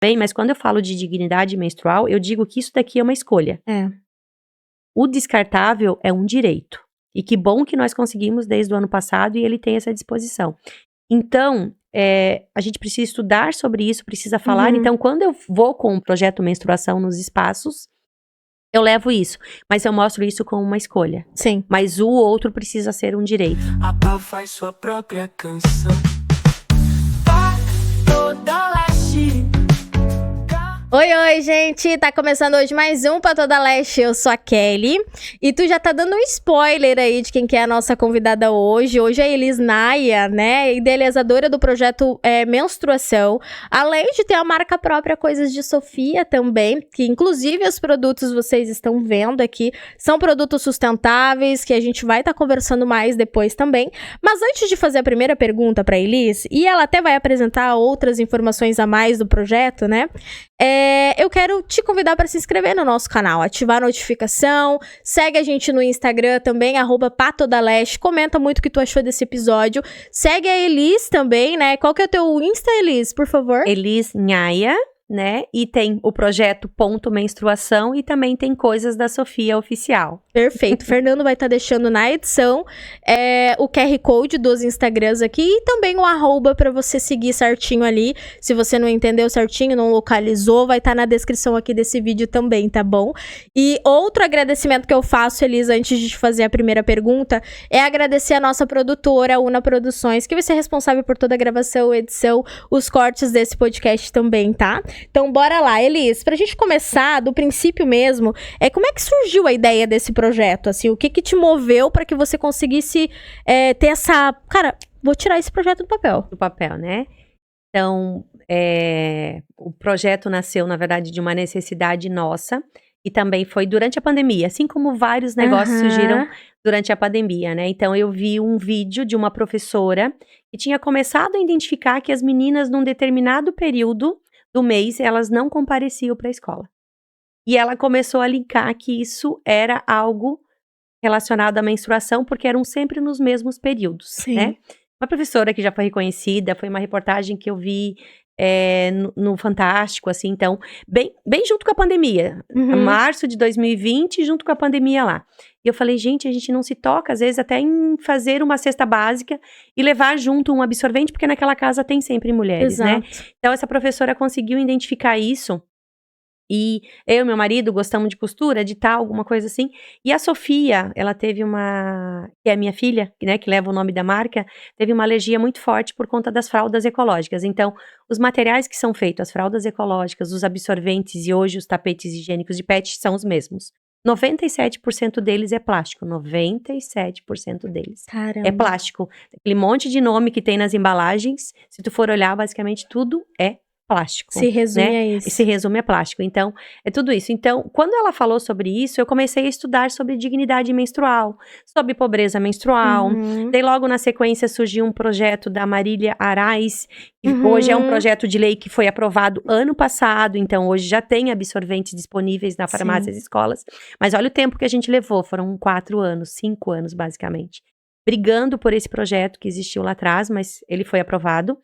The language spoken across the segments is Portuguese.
bem, mas quando eu falo de dignidade menstrual, eu digo que isso daqui é uma escolha. O descartável é um direito. E que bom que nós conseguimos desde o ano passado e ele tem essa disposição. Então, a gente precisa estudar sobre isso, precisa falar. Então, quando eu vou com o projeto Menstruação nos espaços, eu levo isso. Mas eu mostro isso como uma escolha. Sim. Mas o outro precisa ser um direito. A Pá faz sua própria canção. Pá toda leste. Oi, gente! Tá começando hoje mais um Pra Toda Leste. Eu sou a Kelly. E tu já tá dando um spoiler aí de quem que é a noxa convidada hoje. Hoje é a Elis Naia, né? Idealizadora do projeto Menstruação. Além de ter a marca própria Coisas de Sofia também. Que inclusive os produtos vocês estão vendo aqui. São produtos sustentáveis que a gente vai estar conversando mais depois também. Mas antes de fazer a primeira pergunta pra Elis, e ela até vai apresentar outras informações a mais do projeto, né? Eu quero te convidar para se inscrever no nosso canal, ativar a notificação, segue a gente no Instagram também, @patodaleste, comenta muito o que tu achou desse episódio, segue a Elis também, né? Qual que é o teu Insta, Elis, por favor? Elis Naia, né? E tem o projeto Ponto Menstruação e também tem Coisas da Sofia Oficial. Perfeito. Fernando vai estar deixando na edição o QR Code dos Instagrams aqui e também o @ para você seguir certinho ali. Se você não entendeu certinho, não localizou, vai estar na descrição aqui desse vídeo também, tá bom? E outro agradecimento que eu faço, Elis, antes de te fazer a primeira pergunta, é agradecer a nossa produtora, Una Produções, que vai ser responsável por toda a gravação, edição, os cortes desse podcast também, tá? Então, bora lá. Elis, pra gente começar do princípio mesmo, como é que surgiu a ideia desse projeto? Assim, o que te moveu para que você conseguisse ter essa... Cara, vou tirar esse projeto do papel. Do papel, né? Então, o projeto nasceu, na verdade, de uma necessidade nossa e também foi durante a pandemia, assim como vários negócios surgiram durante a pandemia, né? Então, eu vi um vídeo de uma professora que tinha começado a identificar que as meninas, num determinado período do mês, elas não compareciam para a escola. E ela começou a linkar que isso era algo relacionado à menstruação, porque eram sempre nos mesmos períodos, Sim. né? Uma professora que já foi reconhecida, foi uma reportagem que eu vi no Fantástico, assim, então, bem junto com a pandemia. Março de 2020, junto com a pandemia lá. E eu falei, gente, a gente não se toca, às vezes, até em fazer uma cesta básica e levar junto um absorvente, porque naquela casa tem sempre mulheres, Exato. né? Então, essa professora conseguiu identificar isso. E eu e meu marido gostamos de costura, de tal, alguma coisa assim. E a Sofia, ela teve que é a minha filha, né, que leva o nome da marca, teve uma alergia muito forte por conta das fraldas ecológicas. Então, os materiais que são feitos, as fraldas ecológicas, os absorventes e hoje os tapetes higiênicos de PET são os mesmos. 97% deles é plástico, 97% deles. Caramba. É plástico. Aquele monte de nome que tem nas embalagens, se tu for olhar, basicamente tudo é plástico. Se resume né? a isso. E se resume a plástico. Então, é tudo isso. Então, quando ela falou sobre isso, eu comecei a estudar sobre dignidade menstrual, sobre pobreza menstrual. Daí, logo na sequência, surgiu um projeto da Marília Arraes, que hoje é um projeto de lei que foi aprovado ano passado. Então, hoje já tem absorventes disponíveis na farmácia e escolas. Mas olha o tempo que a gente levou. Foram 4 anos, 5 anos, basicamente. Brigando por esse projeto que existiu lá atrás, mas ele foi aprovado.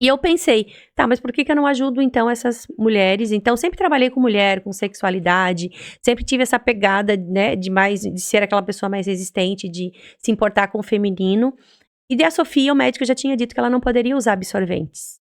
E eu pensei, tá, mas por que eu não ajudo, então, essas mulheres? Então, sempre trabalhei com mulher, com sexualidade, sempre tive essa pegada, né, de ser aquela pessoa mais resistente, de se importar com o feminino. E daí a Sofia, o médico já tinha dito que ela não poderia usar absorventes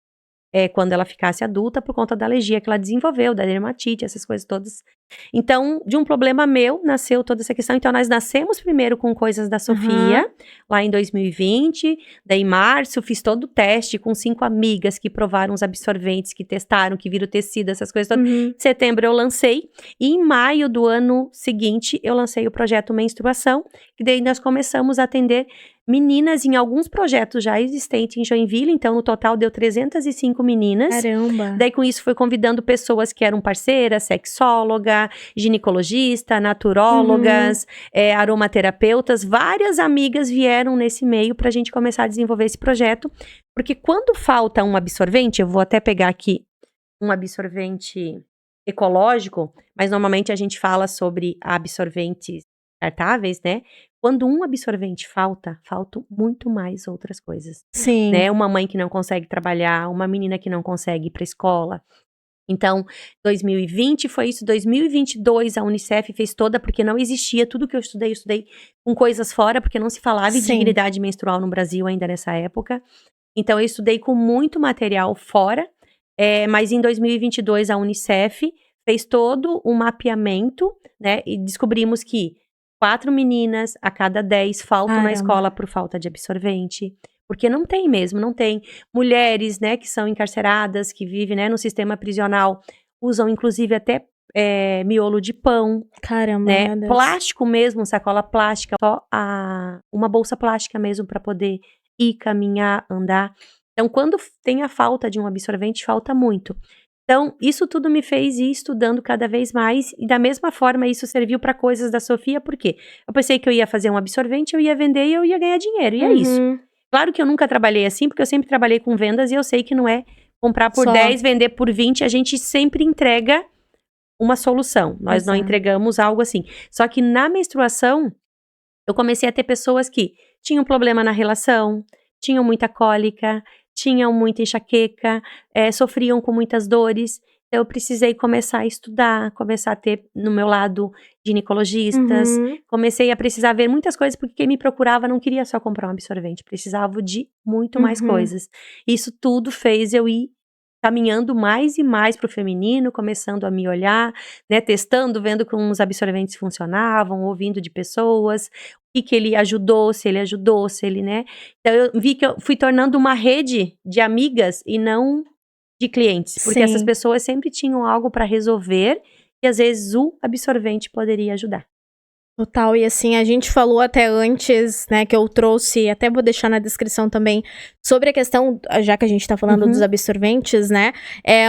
quando ela ficasse adulta, por conta da alergia que ela desenvolveu, da dermatite, essas coisas todas. Então, de um problema meu, nasceu toda essa questão. Então, nós nascemos primeiro com Coisas da Sofia, lá em 2020. Daí, em março, fiz todo o teste com 5 amigas que provaram os absorventes, que testaram, que viram tecido, essas coisas todas. Em setembro, eu lancei. E em maio do ano seguinte, eu lancei o projeto Menstruação, que daí nós começamos a atender meninas em alguns projetos já existentes em Joinville. Então, no total, deu 305 meninas. Caramba. Daí, com isso, foi convidando pessoas que eram parceiras, sexóloga, ginecologista, naturólogas, aromaterapeutas. Várias amigas vieram nesse meio pra gente começar a desenvolver esse projeto. Porque quando falta um absorvente, eu vou até pegar aqui um absorvente ecológico, mas normalmente a gente fala sobre absorventes descartáveis, né? Quando um absorvente faltam muito mais outras coisas. Sim. Né? Uma mãe que não consegue trabalhar, uma menina que não consegue ir pra escola. Então, 2020 foi isso, 2022 a Unicef fez toda, porque não existia tudo que eu estudei com coisas fora, porque não se falava em Sim. dignidade menstrual no Brasil ainda nessa época. Então, eu estudei com muito material fora, mas em 2022 a Unicef fez todo um mapeamento, né, e descobrimos que 4 meninas a cada 10 faltam na Caramba. escola por falta de absorvente. Porque não tem mesmo, não tem. Mulheres, né, que são encarceradas, que vivem, né, no sistema prisional, usam inclusive até miolo de pão, Caramba, né? meu Deus. Plástico mesmo, sacola plástica, só uma bolsa plástica mesmo para poder ir, caminhar, andar. Então, quando tem a falta de um absorvente, falta muito. Então, isso tudo me fez ir estudando cada vez mais, e da mesma forma isso serviu para coisas da Sofia, por quê? Eu pensei que eu ia fazer um absorvente, eu ia vender e eu ia ganhar dinheiro, e é isso. Claro que eu nunca trabalhei assim, porque eu sempre trabalhei com vendas e eu sei que não é comprar por Só. 10, vender por 20, a gente sempre entrega uma solução. Nós não Exato. entregamos algo assim. Só que na menstruação, eu comecei a ter pessoas que tinham problema na relação, tinham muita cólica, tinham muita enxaqueca, sofriam com muitas dores. Então, eu precisei começar a estudar, começar a ter no meu lado ginecologistas. Comecei a precisar ver muitas coisas, porque quem me procurava não queria só comprar um absorvente, precisava de muito mais coisas. Isso tudo fez eu ir caminhando mais e mais para o feminino, começando a me olhar, né, testando, vendo como os absorventes funcionavam, ouvindo de pessoas, o que ele ajudou, se ele, né. Então eu vi que eu fui tornando uma rede de amigas e não de clientes, porque essas Sim. pessoas sempre tinham algo para resolver e às vezes o absorvente poderia ajudar. Total, e assim, a gente falou até antes, né, que eu trouxe, até vou deixar na descrição também, sobre a questão, já que a gente tá falando dos absorventes, né,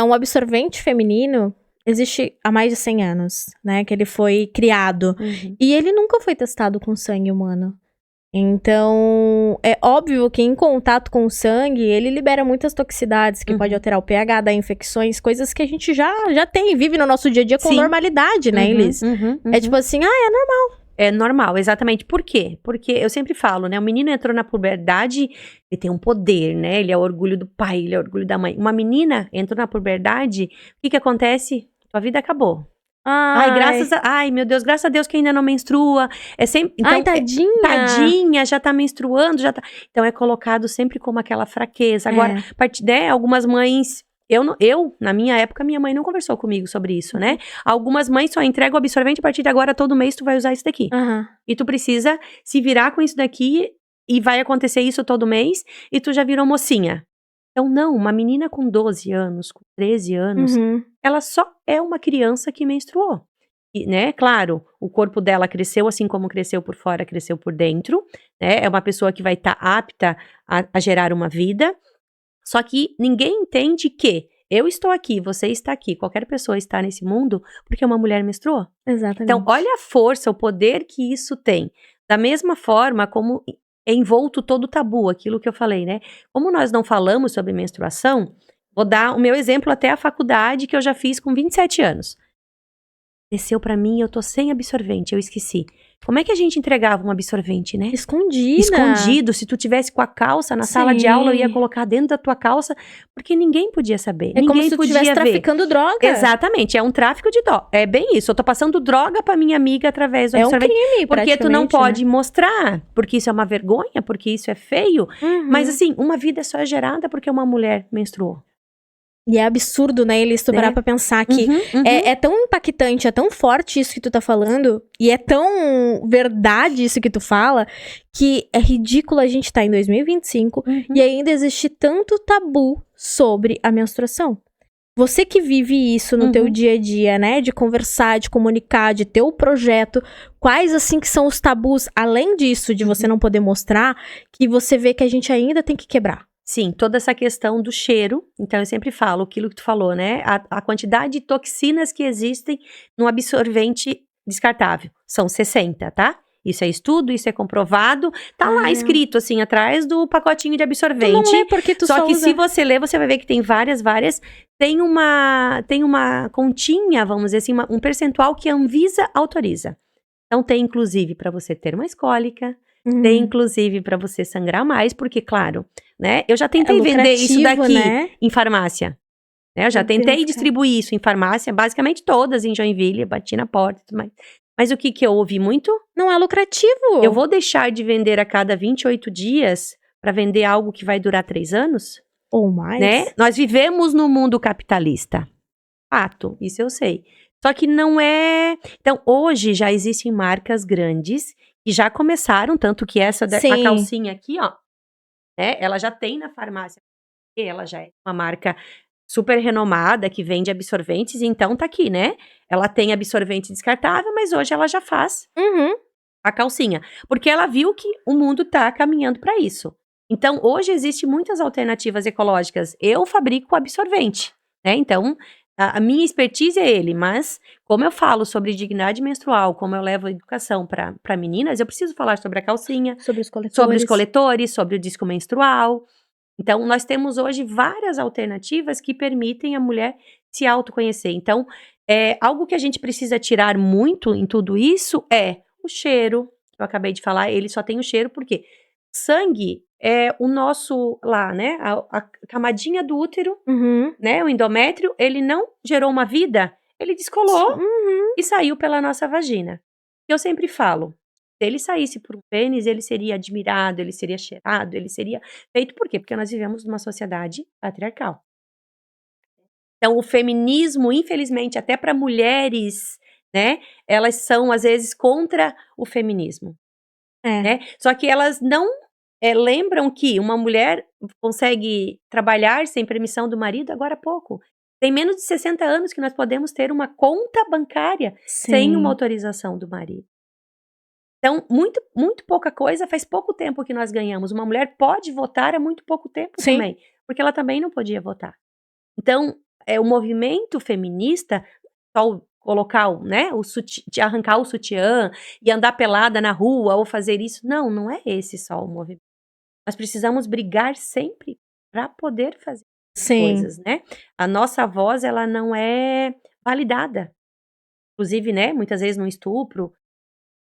um absorvente feminino existe há mais de 100 anos, né, que ele foi criado, e ele nunca foi testado com sangue humano. Então, é óbvio que em contato com o sangue, ele libera muitas toxicidades, que pode alterar o pH, dar infecções, coisas que a gente já tem, vive no nosso dia a dia com Sim. normalidade, né, Elis? É tipo assim, é normal. É normal, exatamente. Por quê? Porque eu sempre falo, né? O menino entrou na puberdade, ele tem um poder, né? Ele é o orgulho do pai, ele é o orgulho da mãe. Uma menina entrou na puberdade, o que acontece? Tua vida acabou. Ai, meu Deus, graças a Deus que ainda não menstrua. É sempre, então, Ai, tadinha. Tadinha, já tá menstruando, já tá. Então é colocado sempre como aquela fraqueza. Agora, algumas mães. Na minha época, minha mãe não conversou comigo sobre isso, né? Algumas mães só entregam o absorvente, a partir de agora, todo mês tu vai usar isso daqui. E tu precisa se virar com isso daqui, e vai acontecer isso todo mês, e tu já virou mocinha. Então, não, uma menina com 12 anos, com 13 anos, ela só é uma criança que menstruou. E, né, claro, o corpo dela cresceu, assim como cresceu por fora, cresceu por dentro, né? É uma pessoa que vai estar apta a gerar uma vida. Só que ninguém entende que eu estou aqui, você está aqui, qualquer pessoa está nesse mundo porque uma mulher menstruou. Exatamente. Então, olha a força, o poder que isso tem. Da mesma forma como é envolto todo o tabu, aquilo que eu falei, né? Como nós não falamos sobre menstruação, vou dar o meu exemplo até a faculdade, que eu já fiz com 27 anos. Desceu pra mim, eu tô sem absorvente, eu esqueci. Como é que a gente entregava um absorvente, né? Escondido. Se tu tivesse com a calça na sala de aula, eu ia colocar dentro da tua calça, porque ninguém podia saber. É ninguém como se tu podia estivesse ver. traficando droga. Exatamente, é um tráfico de droga. É bem isso, eu tô passando droga pra minha amiga através do É um absorvente. crime, Porque tu não praticamente, pode mostrar, porque isso é uma vergonha, porque isso é feio. Mas assim, uma vida só é gerada porque uma mulher menstruou. E é absurdo, né, Elis, tu parar pra pensar que é tão impactante, é tão forte isso que tu tá falando, e é tão verdade isso que tu fala, que é ridículo a gente tá em 2025 e ainda existe tanto tabu sobre a menstruação. Você que vive isso no teu dia a dia, né, de conversar, de comunicar, de ter o projeto, quais, assim, que são os tabus, além disso, de você não poder mostrar, que você vê que a gente ainda tem que quebrar? Sim, toda essa questão do cheiro, então eu sempre falo aquilo que tu falou, né? A quantidade de toxinas que existem no absorvente descartável são 60, tá? Isso é estudo, isso é comprovado, tá lá escrito assim, atrás do pacotinho de absorvente. Tu não lê porque tu só que usa. se você ler, você vai ver que tem várias, tem uma continha, vamos dizer assim, um percentual que a Anvisa autoriza. Então tem inclusive para você ter mais cólica, tem inclusive para você sangrar mais, porque claro, né? Eu já tentei vender isso daqui, né, em farmácia. né? Eu já Meu Deus, tentei cara. distribuir isso em farmácia, basicamente todas em Joinville, bati na porta e tudo mais. Mas o que eu ouvi muito? Não é lucrativo. Eu vou deixar de vender a cada 28 dias para vender algo que vai durar 3 anos? Ou mais. Né? Nós vivemos no mundo capitalista. Fato, isso eu sei. Só que não é... Então, hoje já existem marcas grandes que já começaram, tanto que essa a Sim. calcinha aqui, ó, né? Ela já tem na farmácia. Ela já é uma marca super renomada que vende absorventes, então tá aqui, né? Ela tem absorvente descartável, mas hoje ela já faz Uhum. a calcinha, porque ela viu que o mundo tá caminhando para isso. Então, hoje existem muitas alternativas ecológicas. Eu fabrico absorvente, né? Então, a minha expertise é ele, mas como eu falo sobre dignidade menstrual, como eu levo a educação para meninas, eu preciso falar sobre a calcinha, Sobre os coletores. sobre os coletores, sobre o disco menstrual. Então, nós temos hoje várias alternativas que permitem a mulher se autoconhecer. Então, algo que a gente precisa tirar muito em tudo isso é o cheiro, que eu acabei de falar, ele só tem o cheiro porque sangue é o nosso, lá, né, a camadinha do útero, Uhum. né, o endométrio, ele não gerou uma vida, ele descolou Uhum. e saiu pela nossa vagina. Eu sempre falo, se ele saísse por um pênis, ele seria admirado, ele seria cheirado, ele seria feito por quê? Porque nós vivemos numa sociedade patriarcal. Então, o feminismo, infelizmente, até para mulheres, né, elas são, às vezes, contra o feminismo. É. Né? Só que elas não lembram que uma mulher consegue trabalhar sem permissão do marido agora há pouco. Tem menos de 60 anos que nós podemos ter uma conta bancária sem uma autorização do marido. Então, muito, muito pouca coisa, faz pouco tempo que nós ganhamos. Uma mulher pode votar há muito pouco tempo também, porque ela também não podia votar. Então, o movimento feminista, só colocar, né, arrancar o sutiã e andar pelada na rua ou fazer isso, não é esse só o movimento. Nós precisamos brigar sempre para poder fazer coisas, né? A nossa voz, ela não é validada. Inclusive, né, muitas vezes no estupro,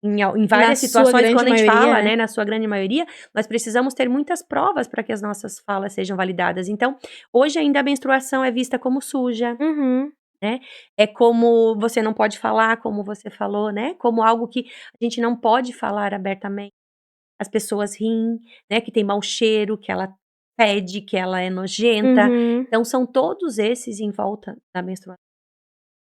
em várias situações, quando a gente fala, né, na sua grande maioria, nós precisamos ter muitas provas para que as nossas falas sejam validadas. Então, hoje ainda a menstruação é vista como suja, né? É como você não pode falar, como você falou, né? Como algo que a gente não pode falar abertamente. As pessoas riem, né? Que tem mau cheiro, que ela fede, que ela é nojenta. Então, são todos esses em volta da menstruação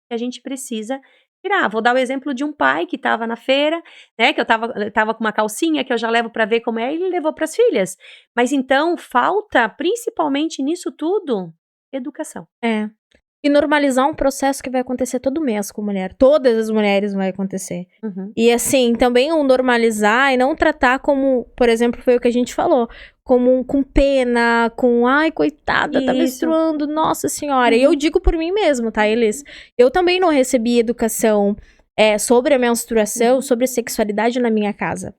que a gente precisa tirar. Vou dar o exemplo de um pai que estava na feira, né? Que eu tava com uma calcinha que eu já levo para ver como é, e ele levou para as filhas. Mas então, falta, principalmente nisso tudo, educação. E normalizar um processo que vai acontecer todo mês com mulher. Todas as mulheres vai acontecer. E assim, também o normalizar e não tratar como, por exemplo, foi o que a gente falou, como com pena, com, ai, coitada, tá menstruando, nossa senhora. E eu digo por mim mesmo, tá, Elis? Eu também não recebi educação sobre a menstruação, sobre a sexualidade na minha casa.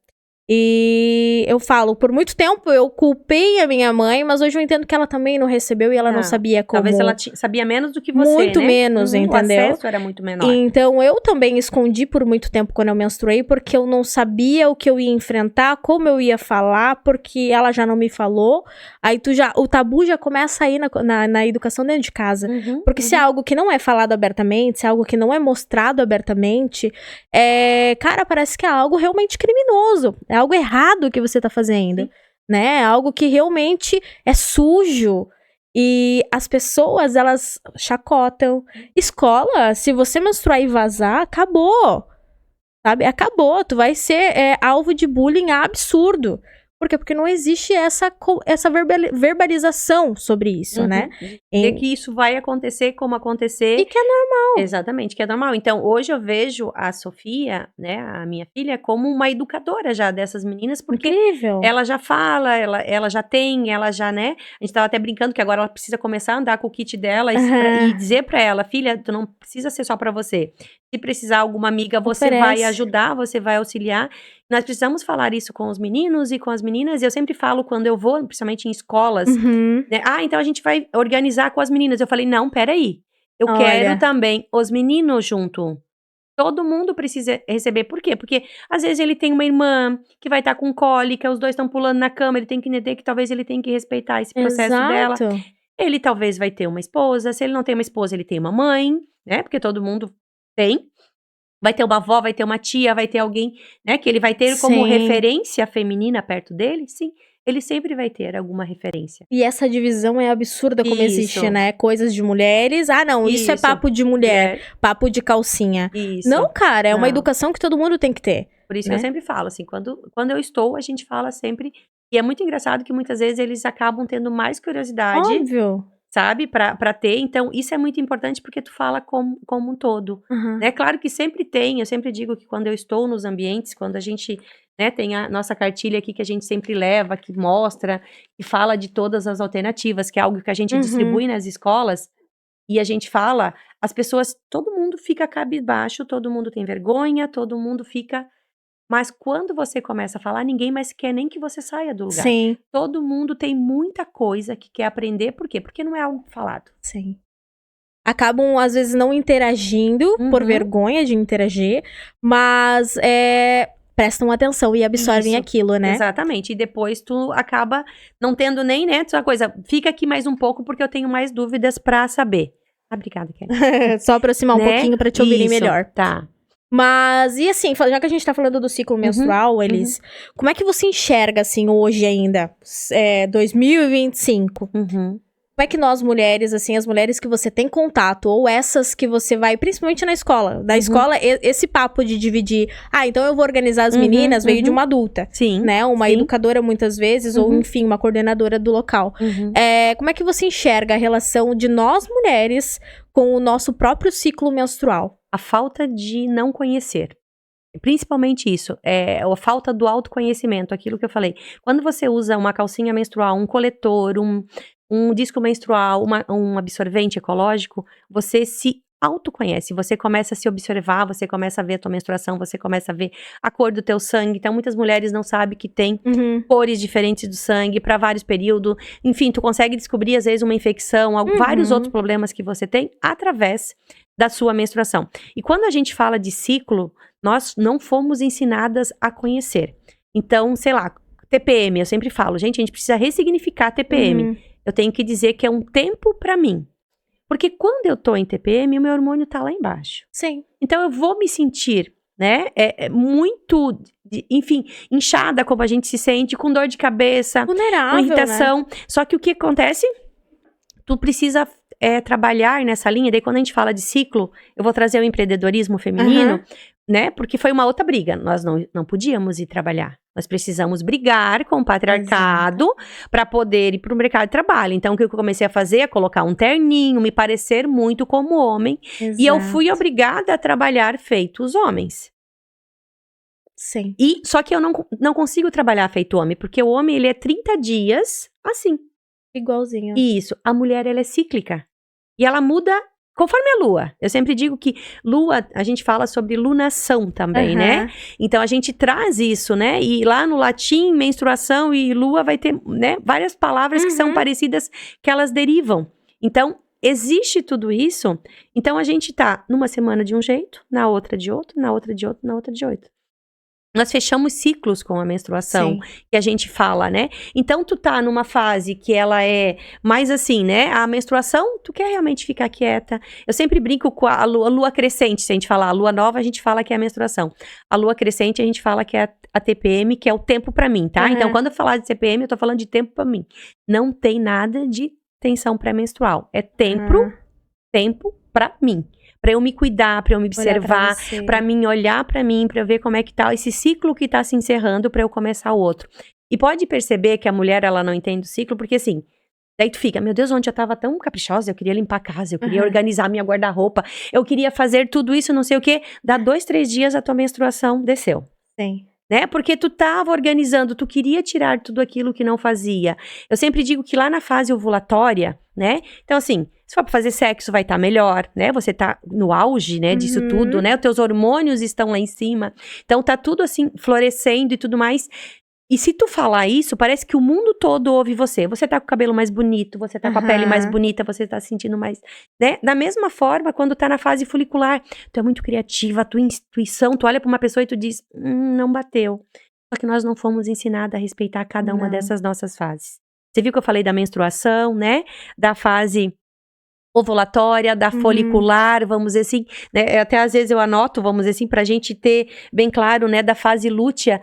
E eu falo, por muito tempo eu culpei a minha mãe, mas hoje eu entendo que ela também não recebeu e ela não sabia como. Talvez ela sabia menos do que você, muito né? menos, entendeu? O acesso era muito menor. Então eu também escondi por muito tempo quando eu menstruei, porque eu não sabia o que eu ia enfrentar, como eu ia falar, porque ela já não me falou. Aí o tabu já começa aí na educação dentro de casa. Porque se é algo que não é falado abertamente, se é algo que não é mostrado abertamente, cara, parece que é algo realmente criminoso. É algo errado que você tá fazendo, né? É algo que realmente é sujo. E as pessoas, elas chacotam. Escola, se você menstruar e vazar, acabou. Sabe? Acabou. Tu vai ser alvo de bullying absurdo. Por quê? Porque não existe essa verbalização sobre isso, né? E que isso vai acontecer como acontecer. E que é normal. Exatamente, que é normal. Então, hoje eu vejo a Sofia, né, a minha filha, como uma educadora já dessas meninas, porque Incrível. ela já fala, ela já tem, ela já, né? A gente tava até brincando que agora ela precisa começar a andar com o kit dela e dizer pra ela, filha, tu não precisa ser só pra você. Se precisar alguma amiga, você vai ajudar, você vai auxiliar. Nós precisamos falar isso com os meninos e com as meninas. E eu sempre falo quando eu vou, principalmente em escolas, né? Então a gente vai organizar com as meninas. Eu falei, não, peraí. Eu quero também os meninos junto. Todo mundo precisa receber. Por quê? Porque às vezes ele tem uma irmã que vai estar com cólica, os dois estão pulando na cama, ele tem que entender que talvez ele tenha que respeitar esse processo dela. ele talvez vai ter uma esposa, se ele não tem uma esposa, ele tem uma mãe, né? Porque todo mundo tem. Vai ter uma avó, vai ter uma tia, vai ter alguém, né? Que ele vai ter como Sim. referência feminina perto dele, sim. Ele sempre vai ter alguma referência. E essa divisão é absurda como existe, Isso. né? Coisas de mulheres. Ah, não, isso é Isso. papo de mulher, papo de calcinha. Isso. Não, cara, é uma Não. educação que todo mundo tem que ter. Por isso né? que eu sempre falo, assim, quando eu estou, a gente fala sempre. E é muito engraçado que muitas vezes eles acabam tendo mais curiosidade, Óbvio. sabe, pra ter. Então, isso é muito importante porque tu fala como um todo. Uhum. É claro que sempre tem, eu sempre digo que quando eu estou nos ambientes, quando a gente, né, tem a nossa cartilha aqui que a gente sempre leva, que mostra, que fala de todas as alternativas, que é algo que a gente distribui nas escolas, e a gente fala, as pessoas, todo mundo fica cabisbaixo, todo mundo tem vergonha, todo mundo fica... Mas quando você começa a falar, ninguém mais quer nem que você saia do lugar. Sim, Todo mundo tem muita coisa que quer aprender, por quê? Porque não é algo falado. sim. Acabam, às vezes, não interagindo por Uhum. vergonha de interagir, mas prestam atenção e absorvem Isso. aquilo, né? Exatamente. E depois tu acaba não tendo nem, né, essa coisa, fica aqui mais um pouco porque eu tenho mais dúvidas pra saber. Ah, obrigada, Kelly. Só aproximar um Né? pouquinho pra te ouvirem Isso, melhor. Tá. Mas, e assim, já que a gente tá falando do ciclo menstrual, Elis, como é que você enxerga, assim, hoje ainda, 2025? Uhum. Como é que nós mulheres, assim, as mulheres que você tem contato, ou essas que você vai, principalmente na escola, da escola, esse papo de dividir, então eu vou organizar as meninas, veio de uma adulta, Sim. né? Uma sim. educadora, muitas vezes, ou enfim, uma coordenadora do local. Uhum. Como é que você enxerga a relação de nós mulheres com o nosso próprio ciclo menstrual? A falta de não conhecer. Principalmente isso, a falta do autoconhecimento, aquilo que eu falei. Quando você usa uma calcinha menstrual, um coletor, um disco menstrual, um absorvente ecológico, você se autoconhece, você começa a se observar, você começa a ver a tua menstruação, você começa a ver a cor do teu sangue. Então, muitas mulheres não sabem que tem cores diferentes do sangue para vários períodos. Enfim, tu consegue descobrir, às vezes, uma infecção, vários outros problemas que você tem através da sua menstruação. E quando a gente fala de ciclo, nós não fomos ensinadas a conhecer. Então, sei lá, TPM, eu sempre falo, gente, a gente precisa ressignificar TPM. Eu tenho que dizer que é um tempo pra mim. Porque quando eu tô em TPM, o meu hormônio tá lá embaixo. Sim. Então, eu vou me sentir, né, muito, enfim, inchada como a gente se sente, com dor de cabeça, Vulnerável, com irritação. né? Só que o que acontece? Tu precisa trabalhar nessa linha. Daí, quando a gente fala de ciclo, eu vou trazer o empreendedorismo feminino, né? Porque foi uma outra briga. Nós não podíamos ir trabalhar. Nós precisamos brigar com o patriarcado para poder ir para o mercado de trabalho. Então, o que eu comecei a fazer é colocar um terninho, me parecer muito como homem. Exato. E eu fui obrigada a trabalhar feito os homens. Sim. Só que eu não consigo trabalhar feito homem, porque o homem, ele é 30 dias assim. Igualzinho. Isso. A mulher, ela é cíclica. E ela muda conforme a lua. Eu sempre digo que lua, a gente fala sobre lunação também, né? Então, a gente traz isso, né? E lá no latim, menstruação e lua vai ter, né, várias palavras que são parecidas, que elas derivam. Então, existe tudo isso. Então, a gente tá numa semana de um jeito, na outra de outro, na outra de outro, na outra de outro. Nós fechamos ciclos com a menstruação, que a gente fala, né? Então, tu tá numa fase que ela é mais assim, né? A menstruação, tu quer realmente ficar quieta. Eu sempre brinco com a lua crescente, se a gente falar a lua nova, a gente fala que é a menstruação. A lua crescente, a gente fala que é a TPM, que é o tempo pra mim, tá? Então, quando eu falar de TPM, eu tô falando de tempo pra mim. Não tem nada de tensão pré-menstrual. É tempo pra mim. Pra eu me cuidar, pra eu me observar, pra mim olhar pra mim, pra eu ver como é que tá esse ciclo que tá se encerrando pra eu começar o outro. E pode perceber que a mulher, ela não entende o ciclo, porque assim, daí tu fica, meu Deus, ontem eu tava tão caprichosa, eu queria limpar a casa, eu queria organizar minha guarda-roupa, eu queria fazer tudo isso, não sei o quê. Dá 2, 3 dias a tua menstruação desceu. Sim. Né? Porque tu tava organizando, tu queria tirar tudo aquilo que não fazia. Eu sempre digo que lá na fase ovulatória, né? Então, assim, se for pra fazer sexo, vai estar melhor, né? Você tá no auge, né, disso tudo, né? Os teus hormônios estão lá em cima. Então, tá tudo, assim, florescendo e tudo mais. E se tu falar isso, parece que o mundo todo ouve você. Você tá com o cabelo mais bonito, você tá com a pele mais bonita, você tá se sentindo mais, né? Da mesma forma, quando tá na fase folicular, tu é muito criativa, a tua intuição, tu olha pra uma pessoa e tu diz, não bateu. Só que nós não fomos ensinadas a respeitar cada uma dessas nossas fases. Você viu que eu falei da menstruação, né? Da fase ovulatória, da folicular, vamos dizer assim, né? Até às vezes eu anoto, vamos dizer assim, pra gente ter bem claro, né? Da fase lútea.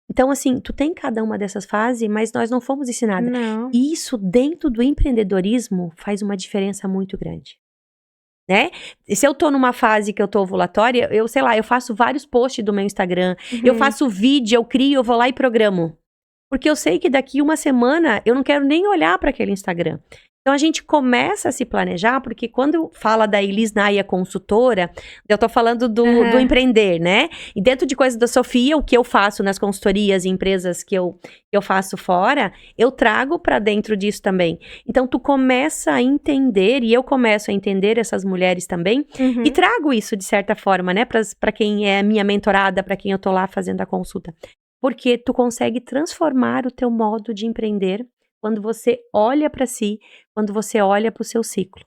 Então, assim, tu tem cada uma dessas fases, mas nós não fomos ensinadas. Não. E isso, dentro do empreendedorismo, faz uma diferença muito grande. Né? E se eu tô numa fase que eu tô ovulatória, eu sei lá, eu faço vários posts do meu Instagram, eu faço vídeo, eu crio, eu vou lá e programo. Porque eu sei que daqui uma semana eu não quero nem olhar para aquele Instagram. Então a gente começa a se planejar, porque quando fala da Elis Naia consultora, eu tô falando do empreender, né? E dentro de coisas da Sofia, o que eu faço nas consultorias e empresas que eu faço fora, eu trago para dentro disso também. Então tu começa a entender, e eu começo a entender essas mulheres também, e trago isso de certa forma, né? Para quem é minha mentorada, para quem eu tô lá fazendo a consulta. Porque tu consegue transformar o teu modo de empreender quando você olha para si, quando você olha para o seu ciclo.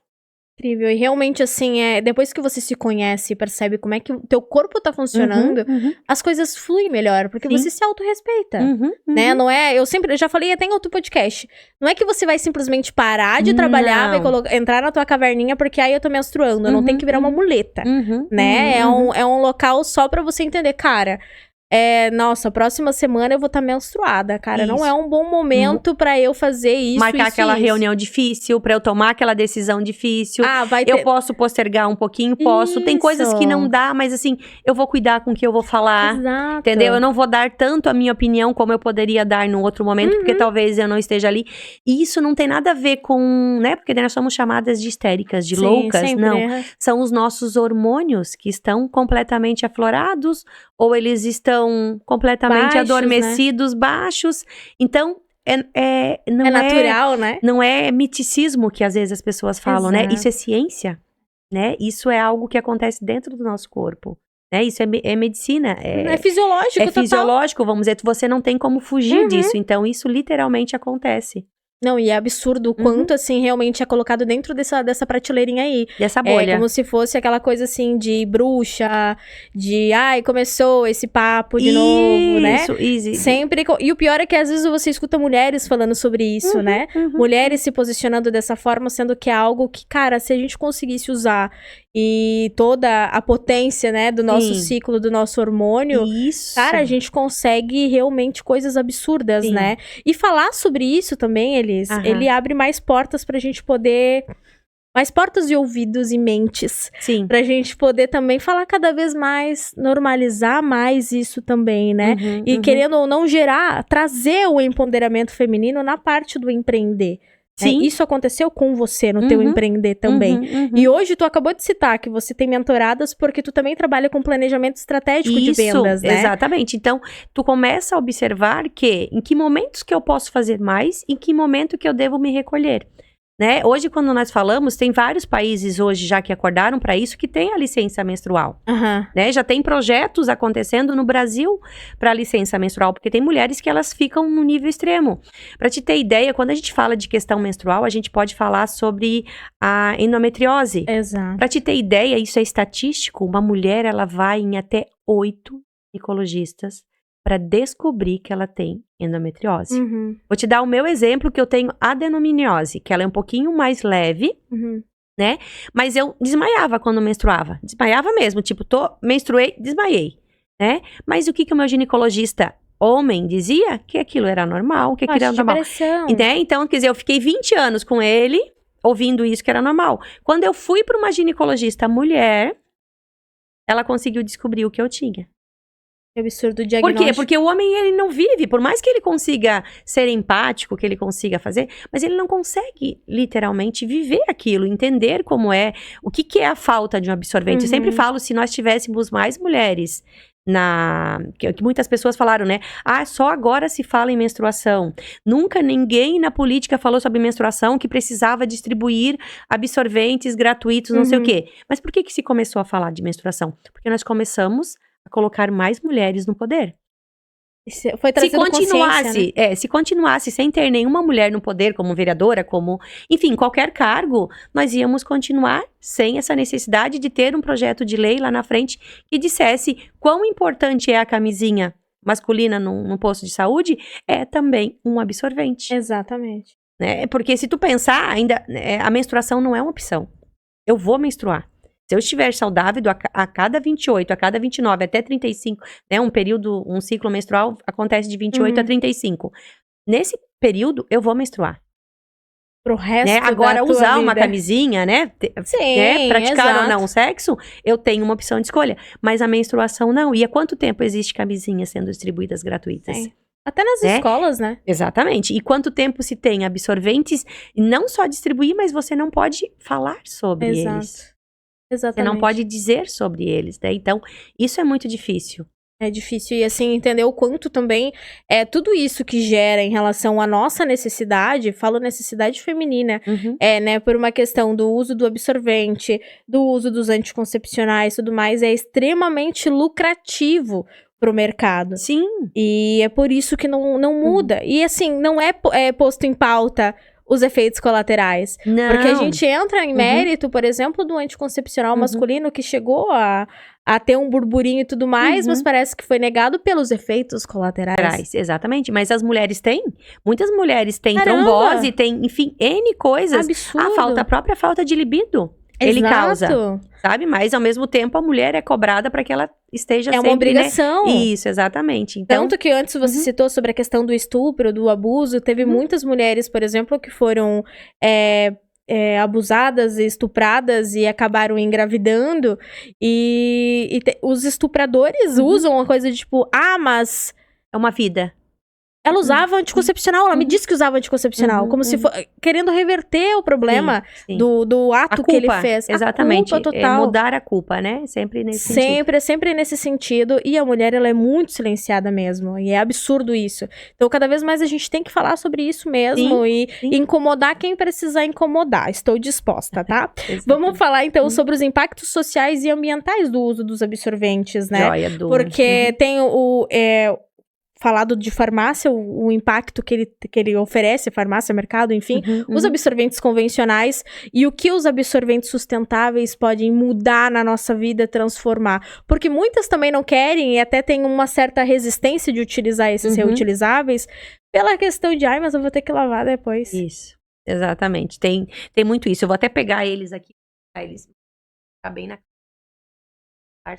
Incrível. E realmente, assim, depois que você se conhece e percebe como é que o teu corpo tá funcionando, as coisas fluem melhor, porque você se autorrespeita, né? Não é, eu já falei até em outro podcast, não é que você vai simplesmente parar de trabalhar, vai entrar na tua caverninha porque aí eu tô menstruando, não tem que virar uma muleta, né? É um local só pra você entender, cara... nossa, próxima semana eu vou estar menstruada, cara. Isso. Não é um bom momento pra eu fazer isso. Marcar aquela reunião difícil, pra eu tomar aquela decisão difícil. Eu posso postergar um pouquinho? Posso. Isso. Tem coisas que não dá, mas assim, eu vou cuidar com o que eu vou falar. Exato. Entendeu? Eu não vou dar tanto a minha opinião como eu poderia dar num outro momento, porque talvez eu não esteja ali. E isso não tem nada a ver com, né? Porque nós somos chamadas de histéricas, de loucas. Sempre, não. São os nossos hormônios que estão completamente aflorados, ou eles estão completamente baixos, adormecidos, né? Baixos. Então, não é natural, né? Não é miticismo que às vezes as pessoas falam, né? Isso é ciência, né? Isso é algo que acontece dentro do nosso corpo, né? Isso é medicina. É fisiológico, É fisiológico, vamos dizer. Você não tem como fugir disso. Então, isso literalmente acontece. Não, e é absurdo o quanto, assim, realmente é colocado dentro dessa prateleirinha aí. Dessa bolha. É como se fosse aquela coisa, assim, de bruxa, de, começou esse papo de novo, né? Isso, easy. Sempre, e o pior é que às vezes você escuta mulheres falando sobre isso, né? Mulheres se posicionando dessa forma, sendo que é algo que, cara, se a gente conseguisse usar e toda a potência, né, do nosso ciclo, do nosso hormônio, cara, a gente consegue realmente coisas absurdas, né? E falar sobre isso também, ele abre mais portas pra gente poder... Mais portas de ouvidos e mentes. Sim. Pra gente poder também falar cada vez mais, normalizar mais isso também, né? E querendo ou não trazer o empoderamento feminino na parte do empreender. Sim. Isso aconteceu com você no teu empreender também. E hoje tu acabou de citar que você tem mentoradas porque tu também trabalha com planejamento estratégico de vendas, né? Exatamente. Então, tu começa a observar em que momentos que eu posso fazer mais, em que momento que eu devo me recolher. Né? Hoje, quando nós falamos, tem vários países hoje já que acordaram para isso, que tem a licença menstrual. Né? Já tem projetos acontecendo no Brasil para a licença menstrual, porque tem mulheres que elas ficam no nível extremo. Para te ter ideia, quando a gente fala de questão menstrual, a gente pode falar sobre a endometriose. Exato. Para te ter ideia, isso é estatístico, uma mulher ela vai em até 8 ginecologistas para descobrir que ela tem endometriose. Vou te dar o meu exemplo, que eu tenho adenomiose, que ela é um pouquinho mais leve, né? Mas eu desmaiava quando menstruava. Desmaiava mesmo, tipo, menstruei, desmaiei, né? Mas o que o meu ginecologista homem dizia? Que aquilo era normal, que aquilo era normal. Né? Então, quer dizer, eu fiquei 20 anos com ele, ouvindo isso que era normal. Quando eu fui para uma ginecologista mulher, ela conseguiu descobrir o que eu tinha. Que absurdo diagnóstico. Por quê? Porque o homem, ele não vive, por mais que ele consiga ser empático, que ele consiga fazer, mas ele não consegue, literalmente, viver aquilo, entender como é, o que é a falta de um absorvente. Eu sempre falo, se nós tivéssemos mais mulheres que muitas pessoas falaram, né? Só agora se fala em menstruação. Nunca ninguém na política falou sobre menstruação, que precisava distribuir absorventes gratuitos, não sei o quê. Mas por que se começou a falar de menstruação? Porque nós começamos a colocar mais mulheres no poder. Foi consciência, né? Se continuasse sem ter nenhuma mulher no poder, como vereadora, enfim, qualquer cargo, nós íamos continuar sem essa necessidade de ter um projeto de lei lá na frente que dissesse quão importante é a camisinha masculina no posto de saúde, é também um absorvente. Exatamente. né? Porque se tu pensar, ainda a menstruação não é uma opção. Eu vou menstruar. Se eu estiver saudável, a cada 28, a cada 29, até 35, né? Um ciclo menstrual acontece de 28 a 35. Nesse período, eu vou menstruar. Pro resto Né? Agora, da tua usar uma vida. camisinha, né? Sim, né? Praticar ou exato. não o sexo, eu tenho uma opção de escolha. Mas a menstruação não. E há quanto tempo existe camisinha sendo distribuídas gratuitas? Sim. Até nas Né? escolas, né? Exatamente. E quanto tempo se tem absorventes, não só distribuir, mas você não pode falar sobre Exato. eles. Exatamente. Você não pode dizer sobre eles, né? Então, isso é muito difícil. É difícil, e assim, entender o quanto também é tudo isso que gera em relação à nossa necessidade, falo necessidade feminina, Uhum. né, por uma questão do uso do absorvente, do uso dos anticoncepcionais e tudo mais, é extremamente lucrativo pro mercado. Sim. E é por isso que não muda. E assim, não é posto em pauta os efeitos colaterais. Não. Porque a gente entra em mérito, por exemplo, do anticoncepcional masculino que chegou a ter um burburinho e tudo mais, mas parece que foi negado pelos efeitos colaterais. Exatamente. Mas as mulheres têm. Muitas mulheres têm Caramba! trombose, têm, enfim, N coisas. Absurdo. A própria falta de libido. Ele causa, Exato. sabe? Mas, ao mesmo tempo, a mulher é cobrada para que ela esteja É sempre, uma obrigação. né? Isso, exatamente. Então, Tanto que antes você citou sobre a questão do estupro, do abuso, teve muitas mulheres, por exemplo, que foram abusadas e estupradas e acabaram engravidando. E os estupradores usam uma coisa de tipo, mas é uma vida. ela usava anticoncepcional, ela me disse que usava anticoncepcional, como se fosse querendo reverter o problema Sim. do ato que ele fez. Exatamente. A culpa total. Mudar a culpa, né? Sempre nesse sentido. Sempre nesse sentido. E a mulher, ela é muito silenciada mesmo. E é absurdo isso. Então, cada vez mais a gente tem que falar sobre isso mesmo. E incomodar quem precisar incomodar. Estou disposta, tá? Vamos falar, então, sobre os impactos sociais e ambientais do uso dos absorventes, né? Joia, Porque tem falado de farmácia, o impacto que ele oferece, farmácia, mercado, enfim, os absorventes convencionais e o que os absorventes sustentáveis podem mudar na nossa vida, transformar. Porque muitas também não querem e até tem uma certa resistência de utilizar esses reutilizáveis pela questão de, mas eu vou ter que lavar depois. Isso, exatamente. Tem muito isso. Eu vou até pegar eles aqui, pra eles ficar bem na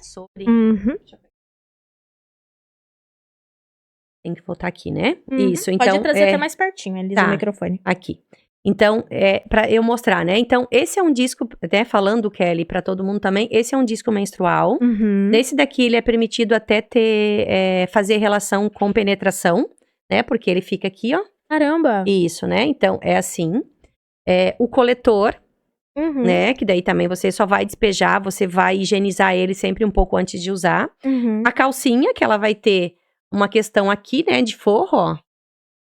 sobre... Tem que voltar aqui, né? Isso, então... Pode trazer até mais pertinho, Elisa, o microfone. Aqui. Então, pra eu mostrar, né? Então, esse é um disco, até falando, Kelly, pra todo mundo também, esse é um disco menstrual. Nesse daqui, ele é permitido até fazer relação com penetração, né? Porque ele fica aqui, ó. Caramba! Isso, né? Então, é assim. O coletor, né? Que daí também você só vai despejar, você vai higienizar ele sempre um pouco antes de usar. A calcinha, que ela vai ter uma questão aqui, né, de forro, ó.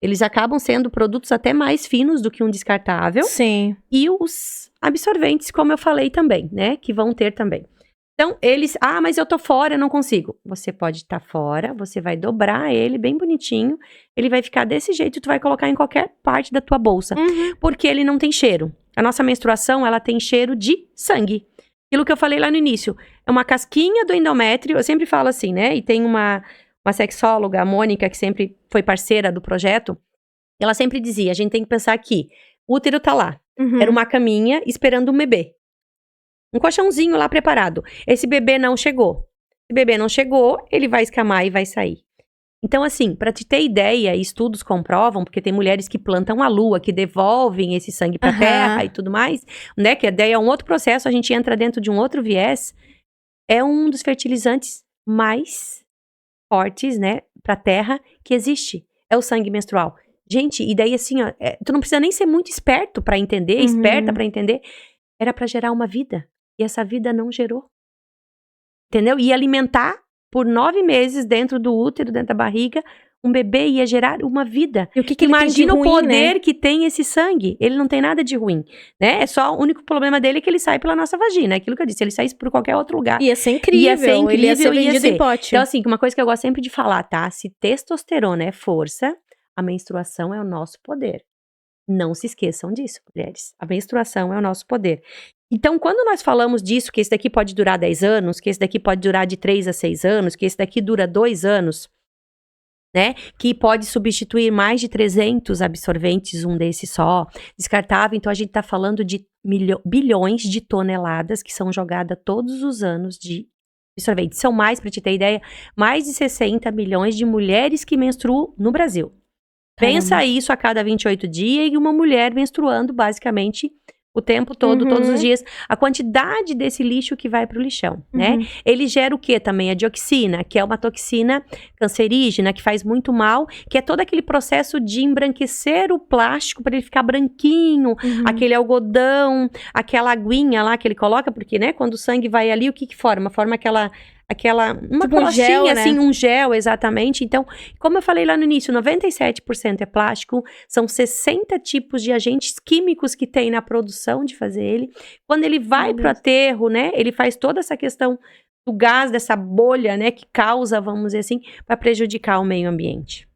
Eles acabam sendo produtos até mais finos do que um descartável. Sim. E os absorventes, como eu falei também, né, que vão ter também. Então, eles... mas eu tô fora, eu não consigo. Você pode estar fora, você vai dobrar ele bem bonitinho. Ele vai ficar desse jeito, tu vai colocar em qualquer parte da tua bolsa. Porque ele não tem cheiro. A nossa menstruação, ela tem cheiro de sangue. Aquilo que eu falei lá no início. É uma casquinha do endométrio, eu sempre falo assim, né, e tem uma sexóloga, a Mônica, que sempre foi parceira do projeto, ela sempre dizia, a gente tem que pensar aqui, o útero tá lá, era uma caminha esperando um bebê, um colchãozinho lá preparado, esse bebê não chegou, ele vai escamar e vai sair. Então assim, pra te ter ideia, estudos comprovam, porque tem mulheres que plantam a lua, que devolvem esse sangue pra terra e tudo mais, né, que daí é um outro processo, a gente entra dentro de um outro viés, é um dos fertilizantes mais fortes, né, pra terra que existe. É o sangue menstrual. Gente, e daí assim, ó, tu não precisa nem ser muito esperto pra entender, esperta pra entender. Era pra gerar uma vida. E essa vida não gerou. Entendeu? Ia alimentar por 9 meses dentro do útero, dentro da barriga, um bebê ia gerar uma vida. E o que Imagina ele tem de ruim, o poder, né? que tem esse sangue. Ele não tem nada de ruim, né? É só o único problema dele é que ele sai pela nossa vagina. Aquilo que eu disse, ele sai por qualquer outro lugar. Ia ser incrível. Ele ia ser vendido em pote. Então assim, uma coisa que eu gosto sempre de falar, tá? Se testosterona é força, a menstruação é o nosso poder. Não se esqueçam disso, mulheres. A menstruação é o nosso poder. Então, quando nós falamos disso, que esse daqui pode durar 10 anos, que esse daqui pode durar de 3 a 6 anos, que esse daqui dura 2 anos, né? Que pode substituir mais de 300 absorventes, um desses só. Descartável, então a gente tá falando de bilhões de toneladas que são jogadas todos os anos de absorventes. São mais, pra te ter ideia, mais de 60 milhões de mulheres que menstruam no Brasil. Pensa isso a cada 28 dias e uma mulher menstruando basicamente o tempo todo, todos os dias. A quantidade desse lixo que vai pro lixão, né? Ele gera o que também? A dioxina, que é uma toxina cancerígena, que faz muito mal, que é todo aquele processo de embranquecer o plástico para ele ficar branquinho, aquele algodão, aquela aguinha lá que ele coloca, porque, né, quando o sangue vai ali, o que forma? Forma uma tipo um gel, né? assim, um gel, exatamente. Então, como eu falei lá no início, 97% é plástico, são 60 tipos de agentes químicos que tem na produção de fazer ele. Quando ele vai pro aterro, né, ele faz toda essa questão do gás, dessa bolha, né, que causa, vamos dizer assim, para prejudicar o meio ambiente.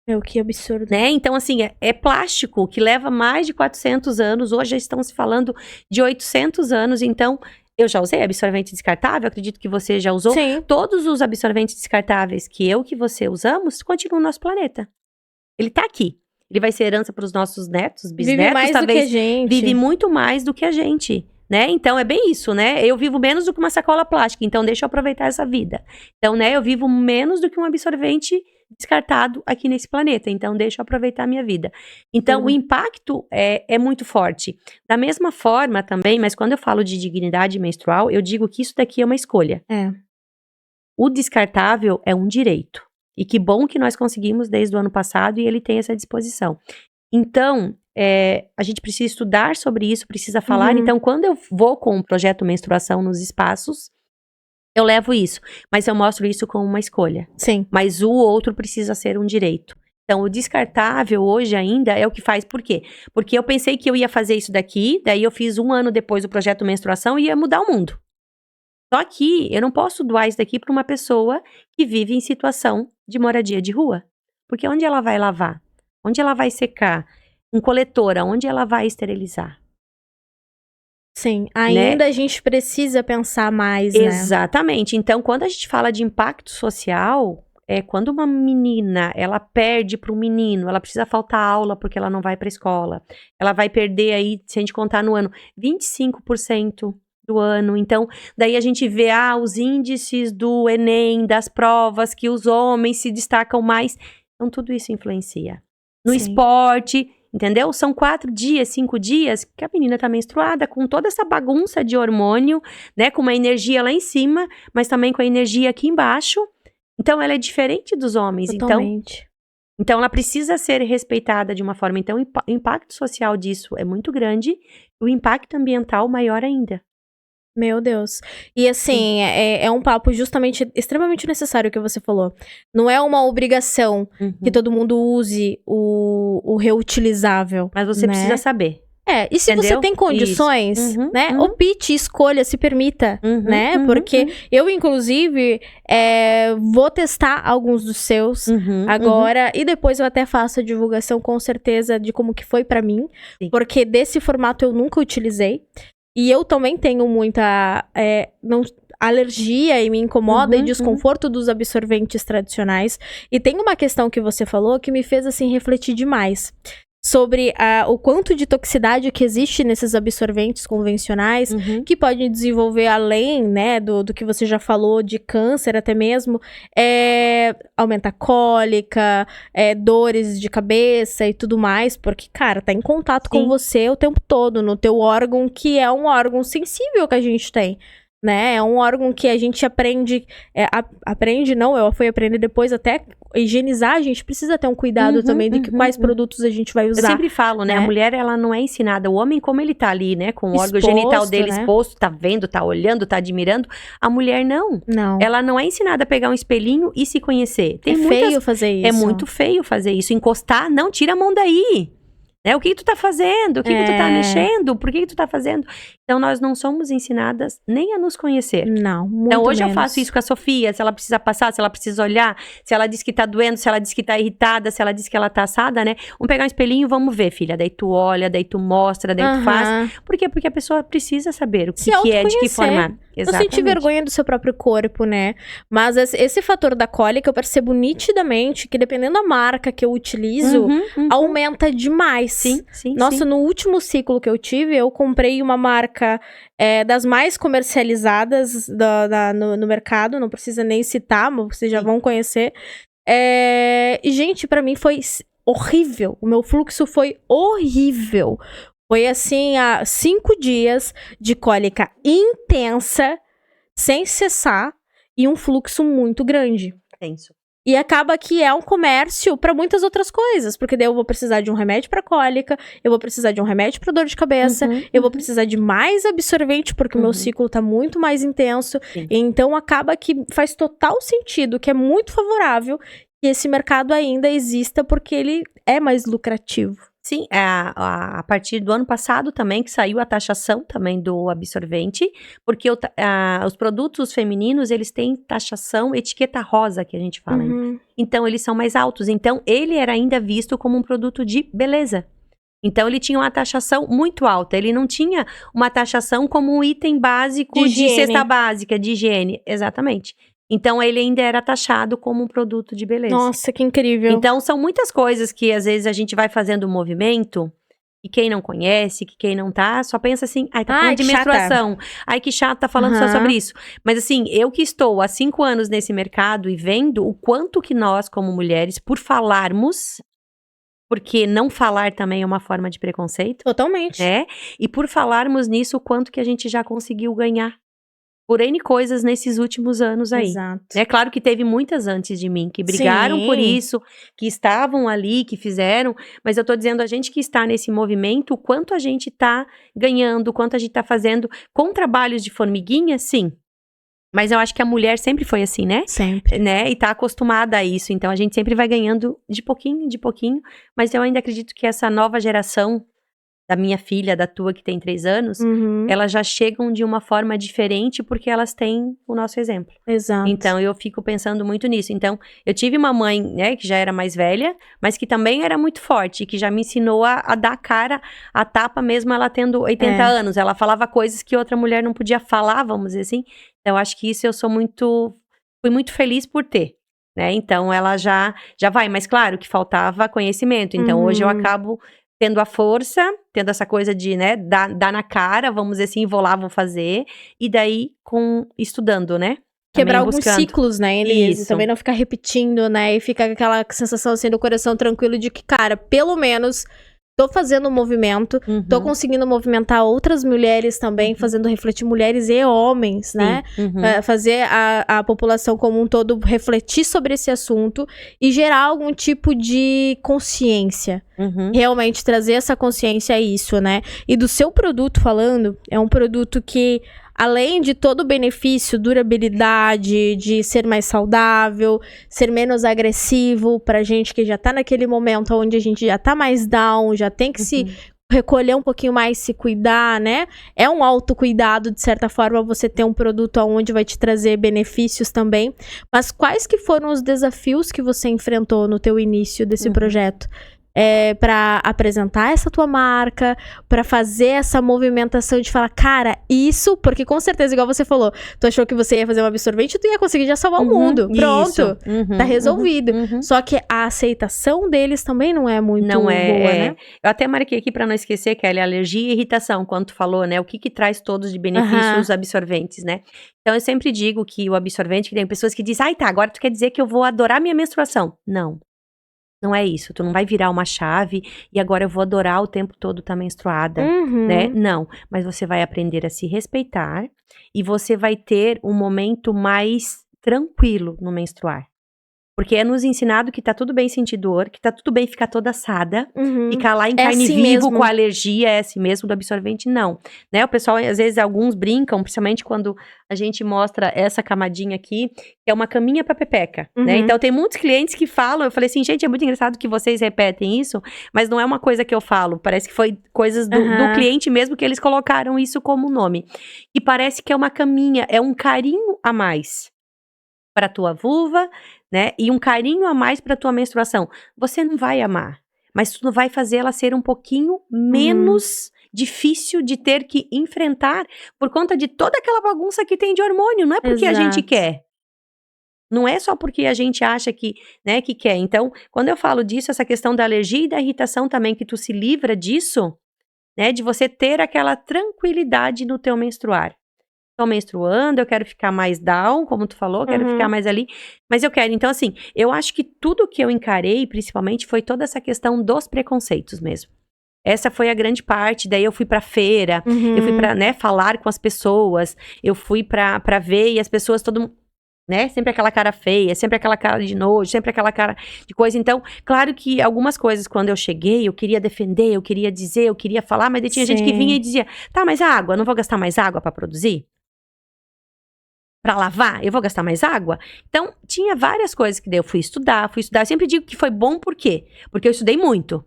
Meu, que absurdo. Né? Então, assim, é plástico que leva mais de 400 anos, hoje já estão se falando de 800 anos, então... Eu já usei absorvente descartável, acredito que você já usou. Sim. Todos os absorventes descartáveis que você usamos, continuam no nosso planeta. Ele tá aqui. Ele vai ser herança para os nossos netos, bisnetos, vive mais talvez. do que a gente. Vive muito mais do que a gente, né? Então, é bem isso, né? Eu vivo menos do que uma sacola plástica, então deixa eu aproveitar essa vida. Então, né, eu vivo menos do que um absorvente descartado aqui nesse planeta, então deixa eu aproveitar a minha vida. Então, o impacto é muito forte. Da mesma forma também, mas quando eu falo de dignidade menstrual, eu digo que isso daqui é uma escolha. O descartável é um direito. E que bom que nós conseguimos desde o ano passado e ele tem essa disposição. Então, a gente precisa estudar sobre isso, precisa falar. Então, quando eu vou com o projeto Menstruação nos espaços, eu levo isso, mas eu mostro isso como uma escolha. Sim. Mas o outro precisa ser um direito. Então, o descartável hoje ainda é o que faz. Por quê? Porque eu pensei que eu ia fazer isso daqui, daí eu fiz 1 ano depois o projeto Menstruação e ia mudar o mundo. Só que eu não posso doar isso daqui para uma pessoa que vive em situação de moradia de rua. Porque onde ela vai lavar? Onde ela vai secar? Um coletor, onde ela vai esterilizar? Sim, ainda, né? A gente precisa pensar mais, né? Exatamente. Então, quando a gente fala de impacto social, quando uma menina, ela perde para um menino, ela precisa faltar aula porque ela não vai para a escola. Ela vai perder aí, se a gente contar no ano, 25% do ano. Então, daí a gente vê os índices do Enem, das provas, que os homens se destacam mais. Então, tudo isso influencia. No esporte... Entendeu? São 4 dias, 5 dias que a menina tá menstruada, com toda essa bagunça de hormônio, né? Com uma energia lá em cima, mas também com a energia aqui embaixo. Então, ela é diferente dos homens. Totalmente. Então, ela precisa ser respeitada de uma forma. Então, o impacto social disso é muito grande. O impacto ambiental maior ainda. Meu Deus. E assim, é um papo justamente extremamente necessário que você falou. Não é uma obrigação que todo mundo use o reutilizável. Mas você precisa saber. E se você tem condições, né? Opte, escolha, se permita, né? Porque eu, inclusive, vou testar alguns dos seus agora. E depois eu até faço a divulgação, com certeza, de como que foi pra mim. Sim. Porque desse formato eu nunca utilizei. E eu também tenho muita alergia e me incomoda e desconforto dos absorventes tradicionais. E tem uma questão que você falou que me fez, assim, refletir demais. Sobre o quanto de toxicidade que existe nesses absorventes convencionais, que podem desenvolver além, né, do que você já falou, de câncer até mesmo, aumenta a cólica, dores de cabeça e tudo mais, porque, cara, tá em contato com você o tempo todo, no teu órgão, que é um órgão sensível que a gente tem. Né? É um órgão que a gente aprende, eu fui aprender depois até higienizar, a gente precisa ter um cuidado também de quais produtos a gente vai usar. Eu sempre falo, né? A mulher, ela não é ensinada, o homem, como ele tá ali, né? Com o órgão genital dele exposto, tá vendo, tá olhando, tá admirando. A mulher não. Ela não é ensinada a pegar um espelhinho e se conhecer. Feio fazer isso. É muito feio fazer isso. Encostar, não, tira a mão daí. Né? O que tu tá fazendo? O que tu tá mexendo? Por que tu tá fazendo? Então, nós não somos ensinadas nem a nos conhecer. Não, muito Então, hoje menos. eu faço isso com a Sofia, se ela precisa passar, se ela precisa olhar, se ela diz que tá doendo, se ela diz que tá irritada, se ela diz que ela tá assada, né? Vamos pegar um espelhinho, vamos ver, filha. Daí tu olha, daí tu mostra, daí tu faz. Por quê? Porque a pessoa precisa saber o que é, de que forma. Não sentir vergonha do seu próprio corpo, né? Mas esse fator da cólica, eu percebo nitidamente que dependendo da marca que eu utilizo, aumenta demais. Sim. Nossa, no último ciclo que eu tive, eu comprei uma marca das mais comercializadas no mercado, não precisa nem citar, mas vocês já vão conhecer. E, gente, pra mim foi horrível. O meu fluxo foi horrível. Foi assim, 5 dias de cólica intensa, sem cessar, e um fluxo muito grande. Tenso. E acaba que é um comércio para muitas outras coisas, porque daí eu vou precisar de um remédio para cólica, eu vou precisar de um remédio para dor de cabeça, eu vou precisar de mais absorvente, porque o meu ciclo tá muito mais intenso. Então acaba que faz total sentido, que é muito favorável que esse mercado ainda exista, porque ele é mais lucrativo. Sim, a partir do ano passado também, que saiu a taxação também do absorvente, porque os produtos femininos, eles têm taxação etiqueta rosa, que a gente fala. Então, eles são mais altos. Então, ele era ainda visto como um produto de beleza. Então, ele tinha uma taxação muito alta. Ele não tinha uma taxação como um item básico de cesta básica, de higiene. Exatamente. Então, ele ainda era taxado como um produto de beleza. Nossa, que incrível. Então, são muitas coisas que, às vezes, a gente vai fazendo um movimento e quem não conhece, que quem não tá, só pensa assim, tá falando de menstruação. Ai, que chato, tá falando só sobre isso. Mas, assim, eu que estou há 5 anos nesse mercado e vendo o quanto que nós, como mulheres, por falarmos, porque não falar também é uma forma de preconceito. Totalmente. E por falarmos nisso, o quanto que a gente já conseguiu ganhar. Por N coisas nesses últimos anos aí. Exato. É claro que teve muitas antes de mim, que brigaram por isso, que estavam ali, que fizeram, mas eu tô dizendo a gente que está nesse movimento, o quanto a gente tá ganhando, o quanto a gente tá fazendo com trabalhos de formiguinha, sim. Mas eu acho que a mulher sempre foi assim, né? Sempre. Né? E tá acostumada a isso, então a gente sempre vai ganhando de pouquinho, mas eu ainda acredito que essa nova geração da minha filha, da tua que tem 3 anos, elas já chegam de uma forma diferente porque elas têm o nosso exemplo. Exato. Então, eu fico pensando muito nisso. Então, eu tive uma mãe, né, que já era mais velha, mas que também era muito forte, que já me ensinou a dar cara, a tapa mesmo ela tendo 80 anos. Ela falava coisas que outra mulher não podia falar, vamos dizer assim. Então, eu acho que isso eu fui muito feliz por ter. Né? Então, ela já vai. Mas, claro, que faltava conhecimento. Então, hoje eu acabo tendo a força, tendo essa coisa de, né, dar na cara, vamos dizer assim, vou lá, vou fazer, e daí estudando, né? Quebrar alguns ciclos, né, Elise? Também não ficar repetindo, né, e ficar com aquela sensação assim do coração tranquilo de que, cara, pelo menos tô fazendo um movimento, tô conseguindo movimentar outras mulheres também, fazendo refletir mulheres e homens, né? Fazer a população como um todo refletir sobre esse assunto e gerar algum tipo de consciência. Realmente trazer essa consciência a isso, né? E do seu produto falando, é um produto que, além de todo o benefício, durabilidade, de ser mais saudável, ser menos agressivo pra gente que já tá naquele momento onde a gente já tá mais down, já tem que se recolher um pouquinho mais, se cuidar, né? É um autocuidado, de certa forma, você ter um produto onde vai te trazer benefícios também. Mas quais que foram os desafios que você enfrentou no teu início desse projeto? Pra apresentar essa tua marca, pra fazer essa movimentação de falar, cara, isso, porque com certeza, igual você falou, tu achou que você ia fazer um absorvente e tu ia conseguir já salvar o mundo. Pronto, tá resolvido. Só que a aceitação deles também não é muito boa, né? Eu até marquei aqui pra não esquecer, Kelly, alergia e irritação, quando tu falou, né, o que traz todos de benefício os absorventes, né? Então, eu sempre digo que o absorvente, que tem pessoas que dizem, agora tu quer dizer que eu vou adorar minha menstruação. Não é isso, tu não vai virar uma chave e agora eu vou adorar o tempo todo estar menstruada, né? Não, mas você vai aprender a se respeitar e você vai ter um momento mais tranquilo no menstruar. Porque é nos ensinado que tá tudo bem sentir dor, que tá tudo bem ficar toda assada, ficar lá em É carne assim vivo mesmo. com alergia, é assim mesmo do absorvente, não. Né? O pessoal, às vezes, alguns brincam, principalmente quando a gente mostra essa camadinha aqui, que é uma caminha pra pepeca, né? Então, tem muitos clientes que falam, eu falei assim, gente, é muito engraçado que vocês repetem isso, mas não é uma coisa que eu falo, parece que foi coisas do cliente mesmo que eles colocaram isso como nome. E parece que é uma caminha, é um carinho a mais pra tua vulva, né? E um carinho a mais pra tua menstruação. Você não vai amar, mas tu vai fazer ela ser um pouquinho menos difícil de ter que enfrentar por conta de toda aquela bagunça que tem de hormônio. Não é porque a gente Exato. quer. Não é só porque a gente acha que, né, que quer. Então, quando eu falo disso, essa questão da alergia e da irritação também, que tu se livra disso, né, de você ter aquela tranquilidade no teu menstruar. Tô menstruando, eu quero ficar mais down, como tu falou, quero ficar mais ali, mas eu quero. Então, assim, eu acho que tudo que eu encarei, principalmente, foi toda essa questão dos preconceitos mesmo. Essa foi a grande parte, daí eu fui pra feira, eu fui pra, né, falar com as pessoas, eu fui pra ver e as pessoas, todo mundo, né, sempre aquela cara feia, sempre aquela cara de nojo, sempre aquela cara de coisa. Então, claro que algumas coisas, quando eu cheguei, eu queria defender, eu queria dizer, eu queria falar, mas daí tinha gente que vinha e dizia, tá, mas a água, não vou gastar mais água pra produzir? Pra lavar, eu vou gastar mais água? Então, tinha várias coisas que daí eu fui estudar. Eu sempre digo que foi bom, por quê? Porque eu estudei muito,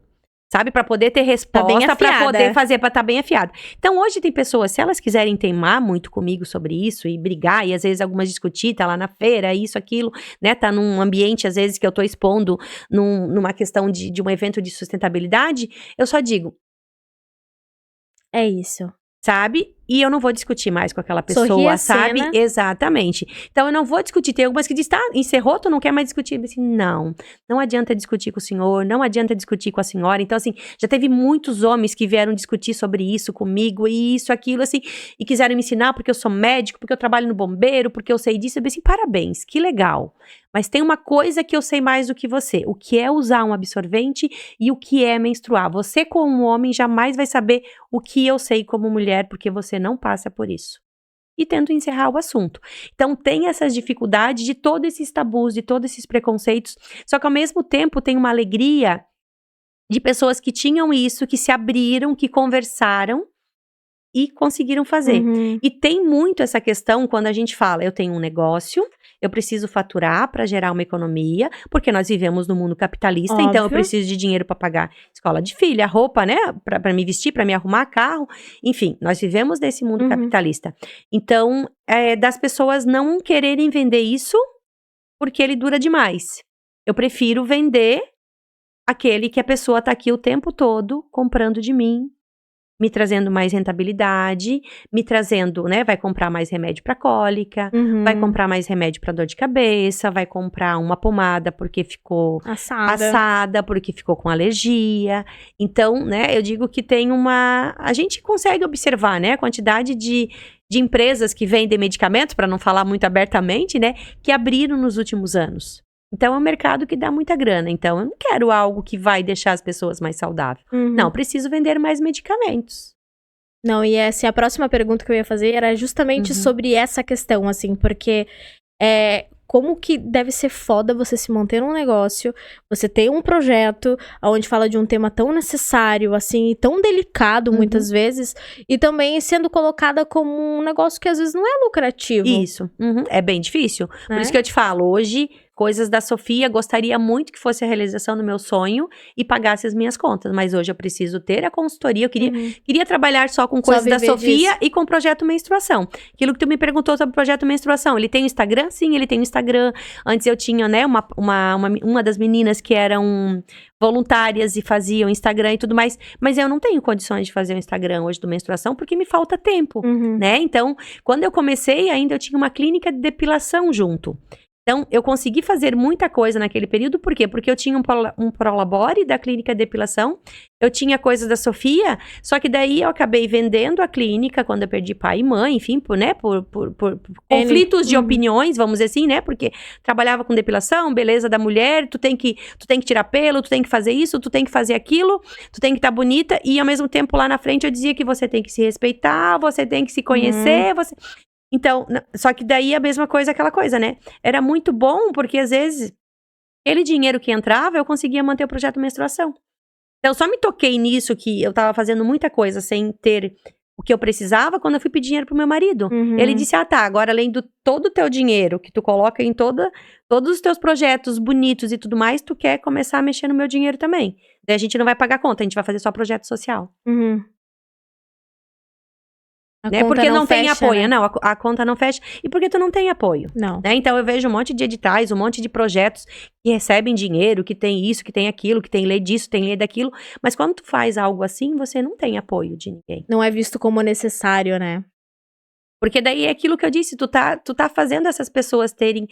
sabe? Pra poder ter resposta, pra poder fazer, pra estar bem afiada. Então, hoje tem pessoas, se elas quiserem teimar muito comigo sobre isso e brigar, e às vezes algumas discutir, tá lá na feira, isso, aquilo, né? Tá num ambiente, às vezes, que eu tô expondo numa questão de um evento de sustentabilidade, eu só digo, É isso. sabe? E eu não vou discutir mais com aquela Sorri pessoa, a sabe? cena. Exatamente. Então, eu não vou discutir. Tem algumas que dizem, tá, encerrou, tu não quer mais discutir? Eu disse, não adianta discutir com o senhor, não adianta discutir com a senhora. Então, assim, já teve muitos homens que vieram discutir sobre isso comigo, e isso, aquilo, assim, e quiseram me ensinar porque eu sou médico, porque eu trabalho no bombeiro, porque eu sei disso. Eu disse, parabéns, que legal. Mas tem uma coisa que eu sei mais do que você, o que é usar um absorvente e o que é menstruar. Você, como homem, jamais vai saber o que eu sei como mulher, porque você não passa por isso. E tento encerrar o assunto. Então, tem essas dificuldades de todos esses tabus, de todos esses preconceitos, só que ao mesmo tempo tem uma alegria de pessoas que tinham isso, que se abriram, que conversaram e conseguiram fazer. E tem muito essa questão quando a gente fala, eu tenho um negócio, eu preciso faturar para gerar uma economia, porque nós vivemos no mundo capitalista, então eu preciso de dinheiro para pagar escola de filha, roupa, né, para me vestir, para me arrumar carro, enfim, nós vivemos nesse mundo capitalista. Então, das pessoas não quererem vender isso porque ele dura demais. Eu prefiro vender aquele que a pessoa tá aqui o tempo todo comprando de mim, me trazendo mais rentabilidade, me trazendo, né, vai comprar mais remédio para cólica, vai comprar mais remédio para dor de cabeça, vai comprar uma pomada porque ficou assada, porque ficou com alergia. Então, né, eu digo que tem a gente consegue observar, né, a quantidade de empresas que vendem medicamentos, para não falar muito abertamente, né, que abriram nos últimos anos. Então, é um mercado que dá muita grana. Então, eu não quero algo que vai deixar as pessoas mais saudáveis. Não, preciso vender mais medicamentos. Não, e essa a próxima pergunta que eu ia fazer era justamente sobre essa questão, assim, porque como que deve ser foda você se manter num negócio, você ter um projeto onde fala de um tema tão necessário, assim, e tão delicado muitas vezes, e também sendo colocada como um negócio que às vezes não é lucrativo. Isso, é bem difícil. Por isso que eu te falo, hoje, coisas da Sofia, gostaria muito que fosse a realização do meu sonho e pagasse as minhas contas, mas hoje eu preciso ter a consultoria, eu queria trabalhar só com coisas da Sofia disso. E com o projeto menstruação. Aquilo que tu me perguntou sobre o projeto menstruação, ele tem o Instagram? Sim, ele tem o Instagram. Antes eu tinha, né, uma das meninas que eram voluntárias e faziam Instagram e tudo mais, mas eu não tenho condições de fazer o Instagram hoje do menstruação porque me falta tempo, né? Então, quando eu comecei ainda eu tinha uma clínica de depilação junto. Então, eu consegui fazer muita coisa naquele período, por quê? Porque eu tinha um prolabore da clínica de depilação, eu tinha coisas da Sofia, só que daí eu acabei vendendo a clínica quando eu perdi pai e mãe, enfim, por conflitos de opiniões, vamos dizer assim, né? Porque trabalhava com depilação, beleza da mulher, tu tem que tirar pelo, tu tem que fazer isso, tu tem que fazer aquilo, tu tem que estar bonita, e ao mesmo tempo lá na frente eu dizia que você tem que se respeitar, você tem que se conhecer, Então, só que daí a mesma coisa, aquela coisa, né? Era muito bom, porque às vezes Aquele dinheiro que entrava, eu conseguia manter o projeto menstruação. Então, eu só me toquei nisso, que eu tava fazendo muita coisa sem ter o que eu precisava, quando eu fui pedir dinheiro pro meu marido. Ele disse, tá, agora além do todo o teu dinheiro, que tu coloca em todos os teus projetos bonitos e tudo mais, tu quer começar a mexer no meu dinheiro também. Daí a gente não vai pagar conta, a gente vai fazer só projeto social. Né? Porque não tem apoio, né? Não, a conta não fecha. E porque tu não tem apoio. Não. Né? Então eu vejo um monte de editais, um monte de projetos que recebem dinheiro, que tem isso, que tem aquilo, que tem lei disso, tem lei daquilo. Mas quando tu faz algo assim, você não tem apoio de ninguém. Não é visto como necessário, né? Porque daí é aquilo que eu disse, tu tá fazendo essas pessoas terem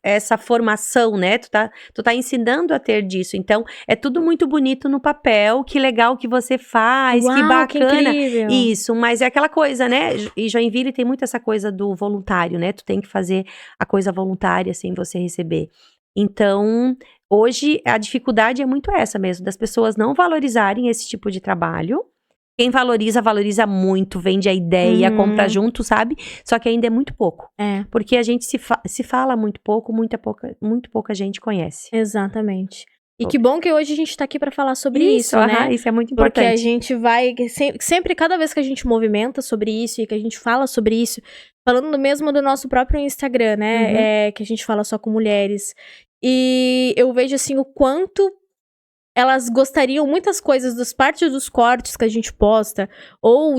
essa formação, né? Tu tá ensinando a ter disso. Então, é tudo muito bonito no papel, que legal que você faz, Uau, que bacana. Que incrível. Isso, mas é aquela coisa, né? E Joinville tem muito essa coisa do voluntário, né? Tu tem que fazer a coisa voluntária sem você receber. Então, hoje, a dificuldade é muito essa mesmo, das pessoas não valorizarem esse tipo de trabalho. Quem valoriza, valoriza muito, vende a ideia, compra junto, sabe? Só que ainda é muito pouco. Porque a gente se fala muito pouco, muito pouca gente conhece. Exatamente. E que bom que hoje a gente tá aqui pra falar sobre isso, né? Isso é muito importante. Porque a gente vai, sempre, cada vez que a gente movimenta sobre isso e que a gente fala sobre isso, falando mesmo do nosso próprio Instagram, né? Que a gente fala só com mulheres. E eu vejo, assim, o quanto elas gostariam muitas coisas das partes dos cortes que a gente posta, ou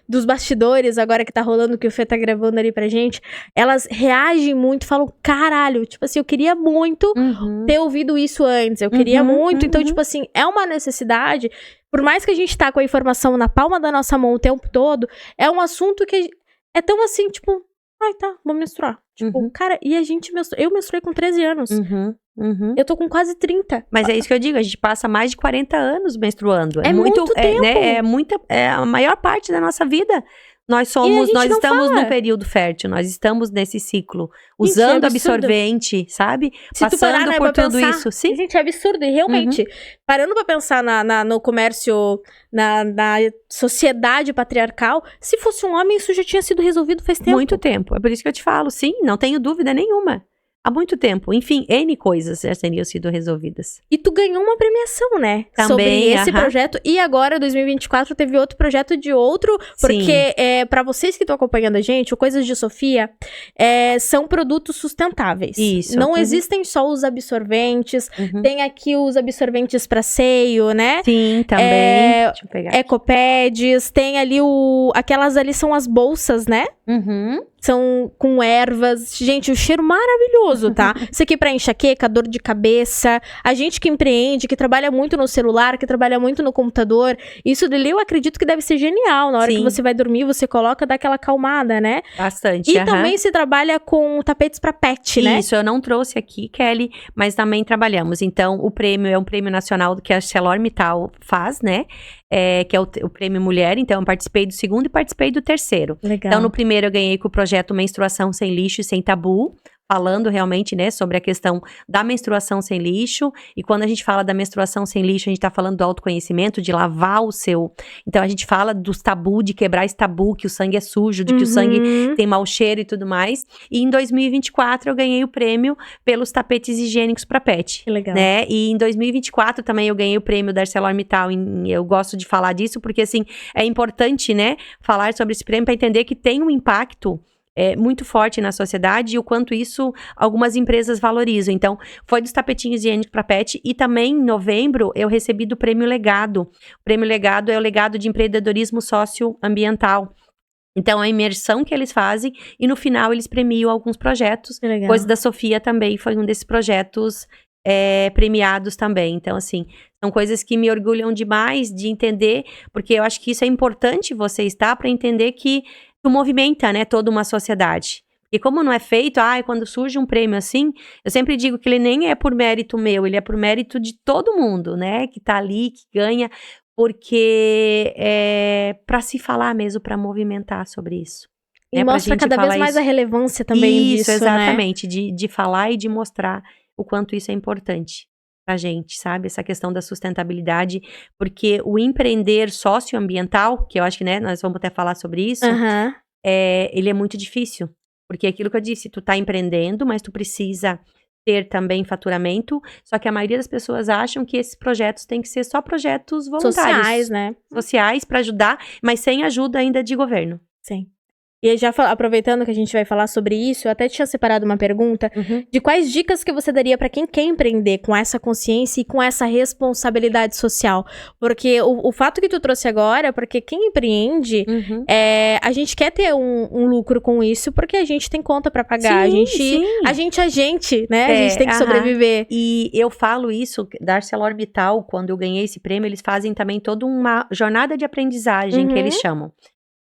dos bastidores, agora que tá rolando, que o Fê tá gravando ali pra gente, elas reagem muito, falam, caralho, tipo assim, eu queria muito ter ouvido isso antes, eu queria muito, então, tipo assim, é uma necessidade, por mais que a gente tá com a informação na palma da nossa mão o tempo todo, é um assunto que é tão assim, tipo, ai, tá, vou menstruar. Tipo, cara, e a gente eu menstruei com 13 anos. Eu tô com quase 30. Mas é isso que eu digo, a gente passa mais de 40 anos menstruando. É muito tempo. Né, é a maior parte da nossa vida. Nós estamos num período fértil, nós estamos nesse ciclo, usando absorvente, sabe? Passando por tudo isso. Sim. Gente, é absurdo. E realmente, parando pra pensar no comércio, na sociedade patriarcal, se fosse um homem, isso já tinha sido resolvido faz tempo. Muito tempo. É por isso que eu te falo, sim, não tenho dúvida nenhuma. Há muito tempo. Enfim, N coisas já teriam sido resolvidas. E tu ganhou uma premiação, né? Também, sobre esse projeto. E agora, 2024, teve outro projeto de outro. Porque, pra vocês que estão acompanhando a gente, o Coisas de Sofia são produtos sustentáveis. Isso. Não existem só os absorventes. Tem aqui os absorventes pra seio, né? Sim, também. Deixa eu pegar. Ecopads. Tem ali aquelas ali são as bolsas, né? São com ervas. Gente, o cheiro maravilhoso, tá? Isso aqui pra enxaqueca, dor de cabeça. A gente que empreende, que trabalha muito no celular, que trabalha muito no computador. Isso dali eu acredito que deve ser genial. Na hora que você vai dormir, você coloca, dá aquela acalmada, né? Bastante. E também se trabalha com tapetes pra pet, né? Isso, eu não trouxe aqui, Kelly, mas também trabalhamos. Então, o prêmio é um prêmio nacional que a ArcelorMittal faz, né? Que é o prêmio Mulher. Então, eu participei do segundo e participei do terceiro. Legal. Então, no primeiro eu ganhei com o projeto Menstruação Sem Lixo e Sem Tabu, falando realmente, né, sobre a questão da menstruação sem lixo. E quando a gente fala da menstruação sem lixo, a gente tá falando do autoconhecimento, de lavar o seu... Então, a gente fala dos tabu, de quebrar esse tabu, que o sangue é sujo, de que o sangue tem mau cheiro e tudo mais. E em 2024, eu ganhei o prêmio pelos tapetes higiênicos para pet. Que legal. Né? E em 2024, também eu ganhei o prêmio da ArcelorMittal. Eu gosto de falar disso, porque, assim, é importante, né, falar sobre esse prêmio para entender que tem um impacto muito forte na sociedade e o quanto isso algumas empresas valorizam. Então, foi dos tapetinhos higiênicos para pet e também em novembro eu recebi do Prêmio Legado. O Prêmio Legado é o legado de empreendedorismo socioambiental. Então, a imersão que eles fazem e no final eles premiam alguns projetos. Coisa da Sofia também foi um desses projetos premiados também. Então, assim, são coisas que me orgulham demais de entender, porque eu acho que isso é importante você estar para entender que tu movimenta, né, toda uma sociedade. E como não é feito, quando surge um prêmio assim, eu sempre digo que ele nem é por mérito meu, ele é por mérito de todo mundo, né, que tá ali, que ganha, porque é para se falar mesmo, para movimentar sobre isso. E mostra cada vez mais a relevância também disso, exatamente, né? de falar e de mostrar o quanto isso é importante pra gente, sabe? Essa questão da sustentabilidade, porque o empreender socioambiental, que eu acho que, né, nós vamos até falar sobre isso, ele é muito difícil, porque é aquilo que eu disse, tu tá empreendendo, mas tu precisa ter também faturamento, só que a maioria das pessoas acham que esses projetos têm que ser só projetos voluntários. Sociais, né? Sociais, para ajudar, mas sem ajuda ainda de governo. Sim. E aí, já aproveitando que a gente vai falar sobre isso, eu até tinha separado uma pergunta de quais dicas que você daria pra quem quer empreender com essa consciência e com essa responsabilidade social. Porque o fato que tu trouxe agora, porque quem empreende, a gente quer ter um lucro com isso, porque a gente tem conta pra pagar. Sim, a gente, né? A gente tem que sobreviver. E eu falo isso, da ArcelorMittal, quando eu ganhei esse prêmio, eles fazem também toda uma jornada de aprendizagem, que eles chamam.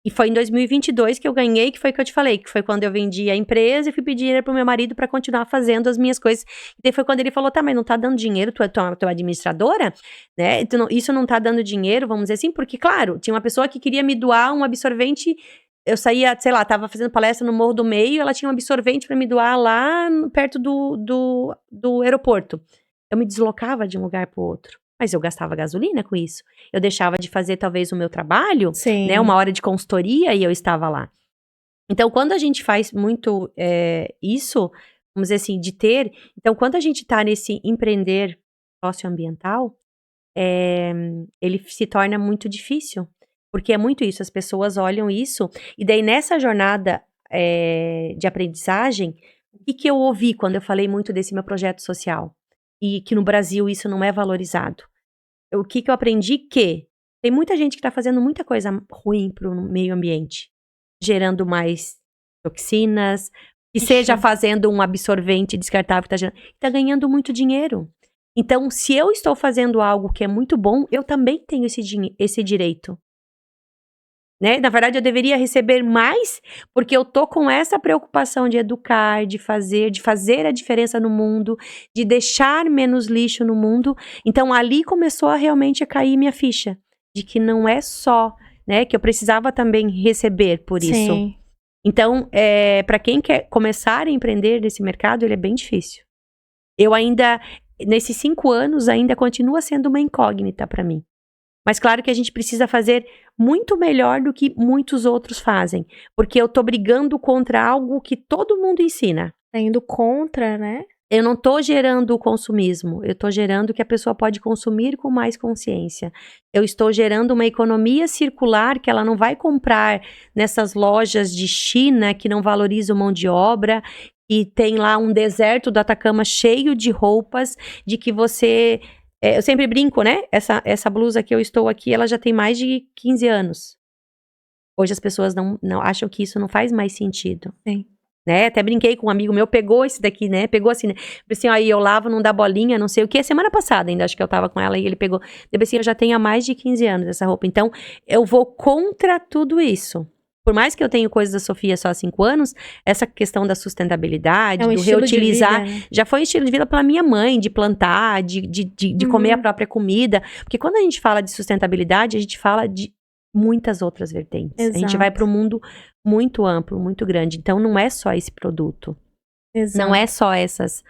E foi em 2022 que eu ganhei, que foi o que eu te falei, que foi quando eu vendi a empresa e fui pedir dinheiro pro meu marido pra continuar fazendo as minhas coisas. E daí foi quando ele falou, tá, mas não tá dando dinheiro, tu é administradora, né? Isso não tá dando dinheiro, vamos dizer assim, porque, claro, tinha uma pessoa que queria me doar um absorvente, eu saía, sei lá, tava fazendo palestra no Morro do Meio, ela tinha um absorvente pra me doar lá perto do aeroporto. Eu me deslocava de um lugar pro outro. Mas eu gastava gasolina com isso. Eu deixava de fazer, talvez, o meu trabalho, né? Uma hora de consultoria e eu estava lá. Então, quando a gente faz muito isso, vamos dizer assim, de ter... Então, quando a gente está nesse empreender socioambiental, ele se torna muito difícil. Porque é muito isso, as pessoas olham isso. E daí, nessa jornada de aprendizagem, o que eu ouvi quando eu falei muito desse meu projeto social? E que no Brasil isso não é valorizado. O que eu aprendi? Que tem muita gente que está fazendo muita coisa ruim para o meio ambiente. Gerando mais toxinas, que seja fazendo um absorvente descartável que está ganhando muito dinheiro. Então, se eu estou fazendo algo que é muito bom, eu também tenho esse direito. Né? Na verdade, eu deveria receber mais, porque eu tô com essa preocupação de educar, de fazer a diferença no mundo, de deixar menos lixo no mundo. Então, ali começou a realmente cair minha ficha, de que não é só, né, que eu precisava também receber por isso. Então, para quem quer começar a empreender nesse mercado, ele é bem difícil. Eu ainda, nesses 5 anos, ainda continua sendo uma incógnita para mim. Mas claro que a gente precisa fazer muito melhor do que muitos outros fazem. Porque eu tô brigando contra algo que todo mundo ensina. Tá indo contra, né? Eu não tô gerando o consumismo. Eu tô gerando que a pessoa pode consumir com mais consciência. Eu estou gerando uma economia circular que ela não vai comprar nessas lojas de China que não valorizam mão de obra. E tem lá um deserto do Atacama cheio de roupas, de que você... eu sempre brinco, né? Essa blusa que eu estou aqui, ela já tem mais de 15 anos. Hoje as pessoas não acham que isso não faz mais sentido. Sim. Né? Até brinquei com um amigo meu, pegou esse daqui, né? Pegou assim, né? Assim, aí eu lavo, não dá bolinha, não sei o que. Semana passada ainda, acho que eu tava com ela e ele pegou. Assim, eu já tenho há mais de 15 anos essa roupa. Então, eu vou contra tudo isso. Por mais que eu tenha coisas da Sofia só há 5 anos, essa questão da sustentabilidade, do reutilizar, vida, né? Já foi um estilo de vida pela minha mãe, de plantar, de comer a própria comida. Porque quando a gente fala de sustentabilidade, a gente fala de muitas outras vertentes. Exato. A gente vai para um mundo muito amplo, muito grande. Então, não é só esse produto. Exato. Não é só essas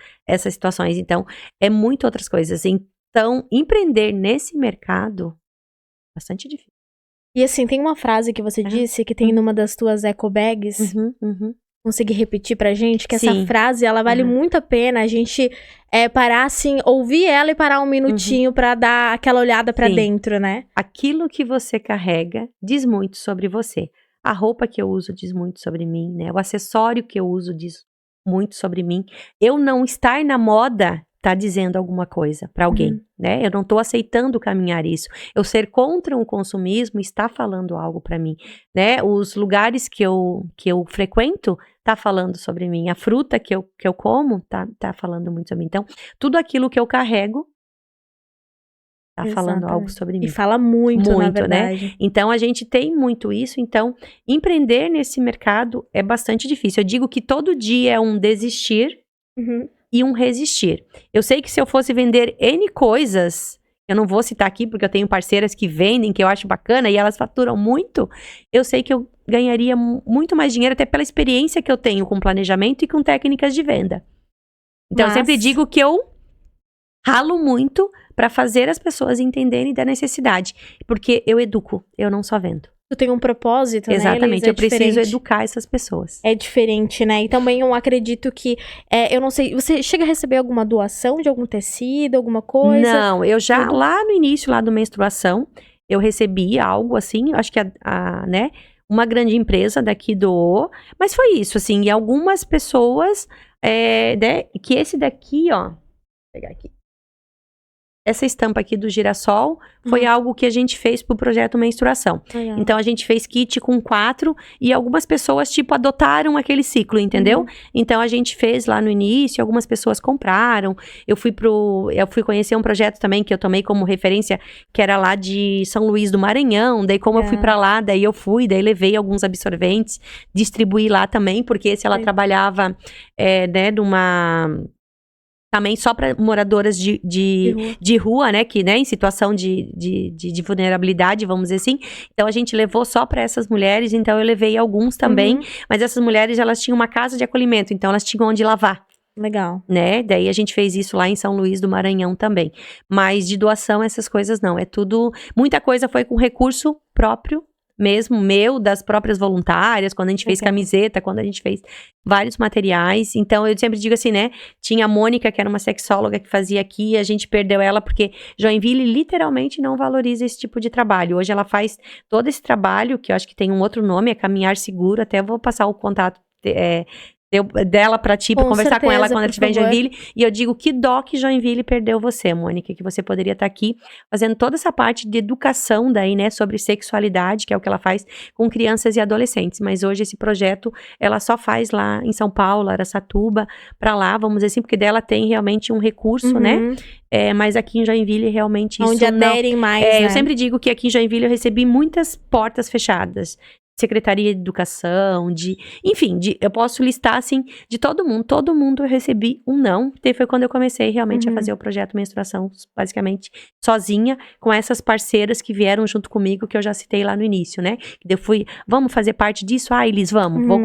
situações. Então, é muito outras coisas. Então, empreender nesse mercado é bastante difícil. E assim, tem uma frase que você disse que tem numa das tuas eco bags. Conseguir repetir pra gente? Que essa frase, ela vale muito a pena a gente parar assim, ouvir ela e parar um minutinho pra dar aquela olhada pra dentro, né? Aquilo que você carrega diz muito sobre você. A roupa que eu uso diz muito sobre mim, né? O acessório que eu uso diz muito sobre mim. Eu não estar na moda tá dizendo alguma coisa pra alguém, né? Eu não tô aceitando caminhar isso. Eu ser contra um consumismo está falando algo pra mim, né? Os lugares que eu frequento tá falando sobre mim. A fruta que eu como tá falando muito sobre mim. Então, tudo aquilo que eu carrego tá falando algo sobre mim. E fala muito, na verdade. Né? Então, a gente tem muito isso. Então, empreender nesse mercado é bastante difícil. Eu digo que todo dia é um desistir e um resistir. Eu sei que se eu fosse vender N coisas, eu não vou citar aqui porque eu tenho parceiras que vendem, que eu acho bacana e elas faturam muito, eu sei que eu ganharia muito mais dinheiro até pela experiência que eu tenho com planejamento e com técnicas de venda. Então, eu sempre digo que eu ralo muito para fazer as pessoas entenderem da necessidade, porque eu educo, eu não só vendo. Tu tem um propósito, né, Exatamente, Elis? eu preciso educar essas pessoas. É diferente, né? E também eu acredito que, eu não sei, você chega a receber alguma doação de algum tecido, alguma coisa? Não, eu já, Tudo? lá no início, lá do menstruação, eu recebi algo assim, acho que né, uma grande empresa daqui doou, mas foi isso, assim, e algumas pessoas, né, que esse daqui, ó, vou pegar aqui. Essa estampa aqui do girassol foi algo que a gente fez pro projeto Menstruação. Legal. Então, a gente fez kit com 4 e algumas pessoas, tipo, adotaram aquele ciclo, entendeu? Então, a gente fez lá no início, algumas pessoas compraram. Eu fui conhecer um projeto também que eu tomei como referência, que era lá de São Luís do Maranhão. Daí, como eu fui pra lá, daí levei alguns absorventes, distribuí lá também, porque esse ela trabalhava, né, também só para moradoras de rua, né, que, né, em situação de vulnerabilidade, vamos dizer assim. Então, a gente levou só para essas mulheres, então eu levei alguns também, mas essas mulheres, elas tinham uma casa de acolhimento, então elas tinham onde lavar. Legal. Né, daí a gente fez isso lá em São Luís do Maranhão também. Mas de doação, essas coisas não, é tudo, muita coisa foi com recurso próprio, mesmo meu, das próprias voluntárias, quando a gente fez camiseta, quando a gente fez vários materiais. Então, eu sempre digo assim, né, tinha a Mônica, que era uma sexóloga que fazia aqui, a gente perdeu ela porque Joinville literalmente não valoriza esse tipo de trabalho. Hoje ela faz todo esse trabalho, que eu acho que tem um outro nome, é Caminhar Seguro, até vou passar o contato dela pra ti, pra conversar com ela quando ela estiver em Joinville, e eu digo, que dó que Joinville perdeu você, Mônica, que você poderia estar aqui fazendo toda essa parte de educação daí, né, sobre sexualidade, que é o que ela faz com crianças e adolescentes, mas hoje esse projeto, ela só faz lá em São Paulo, Araçatuba, pra lá, vamos dizer assim, porque dela tem realmente um recurso, né, mas aqui em Joinville realmente isso onde aderem mais, né? Eu sempre digo que aqui em Joinville eu recebi muitas portas fechadas, Secretaria de Educação, enfim, eu posso listar, assim, de todo mundo eu recebi um não, e foi quando eu comecei realmente a fazer o projeto Menstruação, basicamente, sozinha, com essas parceiras que vieram junto comigo, que eu já citei lá no início, né, eu fui, vamos fazer parte disso? Elis, vamos, vou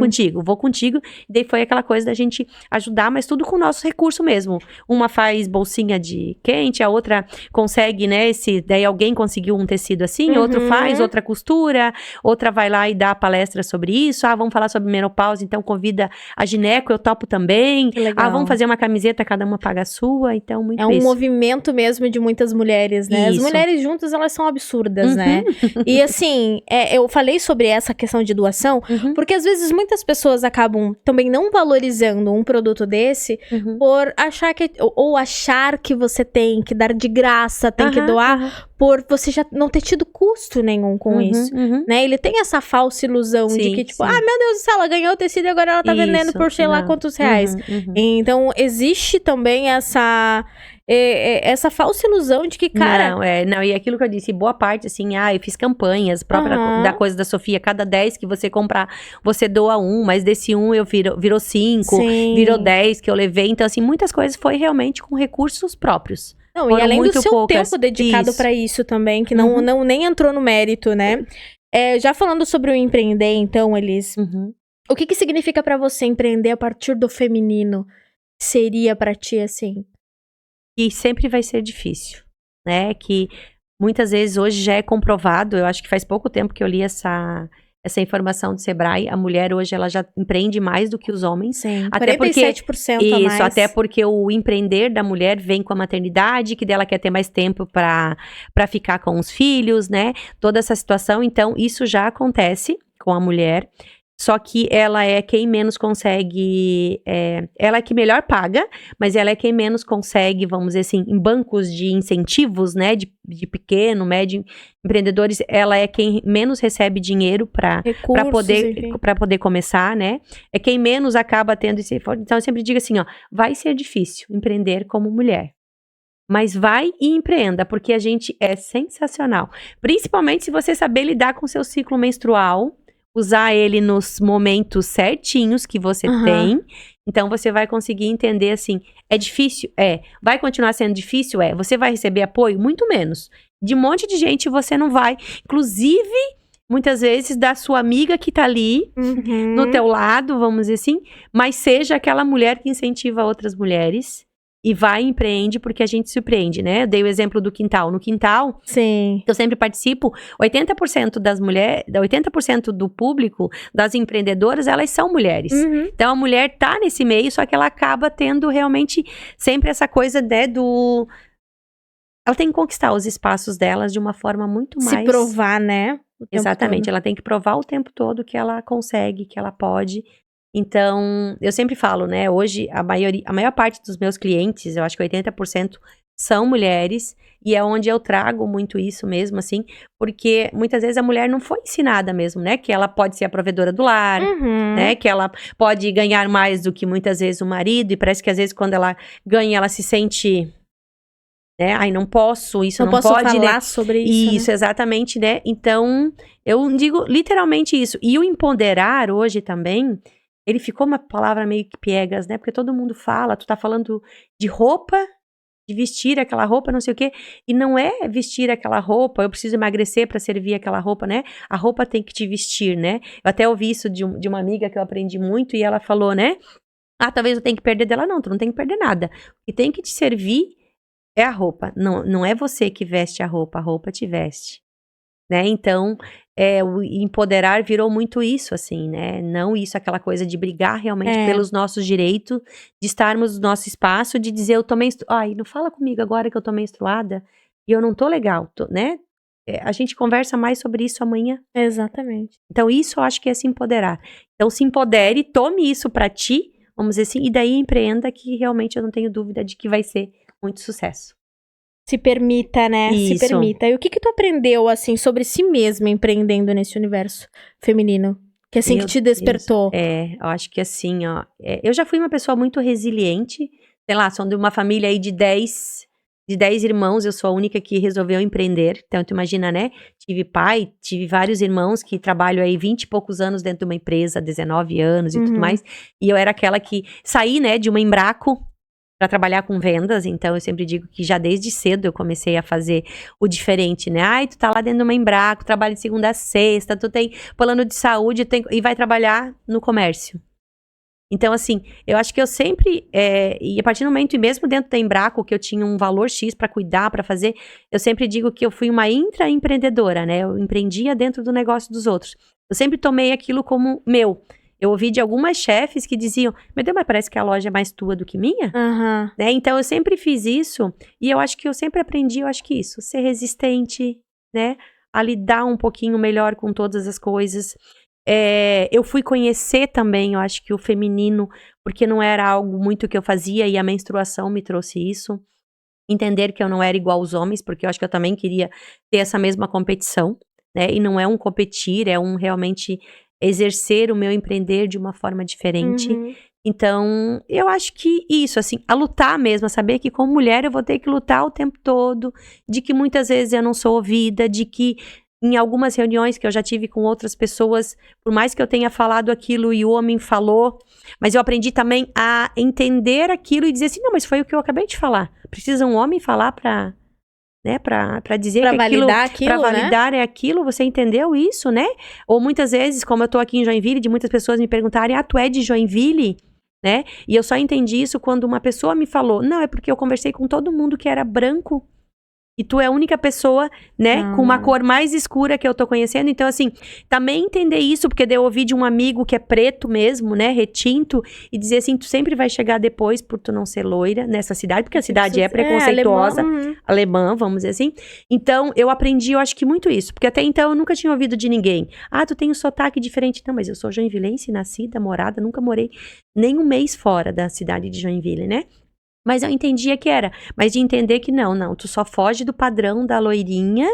contigo, e daí foi aquela coisa da gente ajudar, mas tudo com o nosso recurso mesmo, uma faz bolsinha de quente, a outra consegue, né, daí alguém conseguiu um tecido assim, outro faz, outra costura, outra vai lá e dá palestra sobre isso, vamos falar sobre menopausa, então convida a gineco, eu topo também, vamos fazer uma camiseta, cada uma paga a sua, então muito isso. É um movimento mesmo de muitas mulheres, né? Isso. As mulheres juntas, elas são absurdas, né? E assim, eu falei sobre essa questão de doação, porque às vezes muitas pessoas acabam também não valorizando um produto desse, por achar que você tem que dar de graça, tem que doar, por você já não ter tido custo nenhum com isso, né? Ele tem essa falsa iluão de que, tipo, meu Deus do céu, ela ganhou o tecido e agora ela tá vendendo por sei lá quantos reais. Então, existe também essa falsa ilusão de que, cara... Não, e aquilo que eu disse, boa parte, assim, eu fiz campanhas, própria da coisa da Sofia, cada 10 que você comprar, você doa um, mas desse um virou 5, virou 10 que eu levei, então, assim, muitas coisas foi realmente com recursos próprios. Não, e além do seu tempo dedicado pra isso também, que não nem entrou no mérito, né? Já falando sobre o empreender, então, Elis, o que significa pra você empreender a partir do feminino? Seria pra ti, assim? Que sempre vai ser difícil, né? Que muitas vezes hoje já é comprovado, eu acho que faz pouco tempo que eu li essa informação do Sebrae, a mulher hoje ela já empreende mais do que os homens. Sim, até 47% a mais. Isso, até porque o empreender da mulher vem com a maternidade, que dela quer ter mais tempo para ficar com os filhos, né? Toda essa situação, então isso já acontece com a mulher. Só que ela é quem menos consegue, ela é que melhor paga, mas ela é quem menos consegue, vamos dizer assim, em bancos de incentivos, né, de pequeno, médio empreendedores, ela é quem menos recebe dinheiro para poder começar, né, é quem menos acaba tendo esse esforço. Então eu sempre digo assim, vai ser difícil empreender como mulher. Mas vai e empreenda, porque a gente é sensacional. Principalmente se você saber lidar com o seu ciclo menstrual, usar ele nos momentos certinhos que você tem. Então, você vai conseguir entender, assim, é difícil? Vai continuar sendo difícil? Você vai receber apoio? Muito menos. De um monte de gente você não vai. Inclusive, muitas vezes, da sua amiga que tá ali, no teu lado, vamos dizer assim. Mas seja aquela mulher que incentiva outras mulheres. e vai e empreende porque a gente surpreende, né? Eu dei o exemplo do quintal. No quintal, Sim. eu sempre participo, 80% das mulheres, 80% do público, das empreendedoras, elas são mulheres. Uhum. Então, a mulher tá nesse meio, só que ela acaba tendo realmente sempre essa coisa, né, ela tem que conquistar os espaços delas de uma forma muito mais... Se provar, né? O tempo Exatamente, todo. ela tem que provar o tempo todo que ela consegue, que ela pode. Então, eu sempre falo, né, hoje a maior parte dos meus clientes, eu acho que 80% são mulheres, e é onde eu trago muito isso mesmo, assim, porque muitas vezes a mulher não foi ensinada mesmo, né, que ela pode ser a provedora do lar, Uhum. né, que ela pode ganhar mais do que muitas vezes o marido, e parece que às vezes quando ela ganha, ela se sente... né? Ai, não posso, isso não posso pode, falar né? sobre isso, Isso, exatamente, né? Então, eu digo literalmente isso. E o empoderar hoje também, ele ficou uma palavra meio que piegas, né? Porque todo mundo fala, tu tá falando de roupa, de vestir aquela roupa, não sei o quê. E não é vestir aquela roupa, eu preciso emagrecer pra servir aquela roupa, né? A roupa tem que te vestir, né? Eu até ouvi isso de uma amiga que eu aprendi muito e ela falou, né? Ah, talvez eu tenha que perder dela. Não, tu não tem que perder nada. O que tem que te servir é a roupa, não é você que veste a roupa te veste, né? Então, o empoderar virou muito isso, assim, né? Não isso, aquela coisa de brigar realmente pelos nossos direitos, de estarmos no nosso espaço, de dizer eu tô menstruada, ai, não fala comigo agora que eu tô menstruada e eu não tô legal, né? A gente conversa mais sobre isso amanhã. Exatamente. Então, isso eu acho que é se empoderar. Então, se empodere, tome isso pra ti, vamos dizer assim, e daí empreenda, que realmente eu não tenho dúvida de que vai ser muito sucesso. Se permita, né? Isso. Se permita. E o que tu aprendeu, assim, sobre si mesma empreendendo nesse universo feminino? Que assim, Meu que te despertou? Eu acho que assim, ó, eu já fui uma pessoa muito resiliente, sei lá, sou de uma família aí de 10 irmãos, eu sou a única que resolveu empreender, então tu imagina, né, tive pai, tive vários irmãos que trabalham aí 20 e poucos anos dentro de uma empresa, 19 anos e tudo mais, e eu era aquela que saí, né, de uma Embraco, para trabalhar com vendas, então eu sempre digo que já desde cedo eu comecei a fazer o diferente, né? Ai, tu tá lá dentro de uma Embraco, trabalha de segunda a sexta, tu tem plano de saúde e vai trabalhar no comércio. Então, assim, eu acho que eu sempre, e a partir do momento, e mesmo dentro da Embraco, que eu tinha um valor X para cuidar, para fazer, eu sempre digo que eu fui uma intraempreendedora, né? Eu empreendia dentro do negócio dos outros. Eu sempre tomei aquilo como meu. Eu ouvi de algumas chefes que diziam, meu Deus, mas parece que a loja é mais tua do que minha, né? Então, eu sempre fiz isso, e eu acho que eu sempre aprendi, eu acho que isso, ser resistente, né? A lidar um pouquinho melhor com todas as coisas. Eu fui conhecer também, eu acho que o feminino, porque não era algo muito que eu fazia, e a menstruação me trouxe isso. Entender que eu não era igual aos homens, porque eu acho que eu também queria ter essa mesma competição, né? E não é um competir, é um realmente exercer o meu empreender de uma forma diferente. Então, eu acho que isso, assim, a lutar mesmo, a saber que como mulher eu vou ter que lutar o tempo todo, de que muitas vezes eu não sou ouvida, de que em algumas reuniões que eu já tive com outras pessoas, por mais que eu tenha falado aquilo e o homem falou, mas eu aprendi também a entender aquilo e dizer assim, não, mas foi o que eu acabei de falar. Precisa um homem falar pra, né, pra dizer Pra que aquilo, validar aquilo, pra validar, né? é aquilo, você entendeu isso, né? Ou muitas vezes, como eu tô aqui em Joinville, de muitas pessoas me perguntarem, tu é de Joinville? Né? E eu só entendi isso quando uma pessoa me falou, não, é porque eu conversei com todo mundo que era branco, e tu é a única pessoa, né, com uma cor mais escura que eu tô conhecendo. Então, assim, também entender isso, porque daí eu ouvi de um amigo que é preto mesmo, né, retinto, e dizer assim, tu sempre vai chegar depois por tu não ser loira nessa cidade, porque a cidade é preconceituosa, alemã, vamos dizer assim. Então, eu aprendi, eu acho que muito isso, porque até então eu nunca tinha ouvido de ninguém. Ah, tu tem um sotaque diferente. Não, mas eu sou joinvilense, nascida, morada, nunca morei nem um mês fora da cidade de Joinville, né? Mas eu entendia que era. Mas de entender que não, tu só foge do padrão da loirinha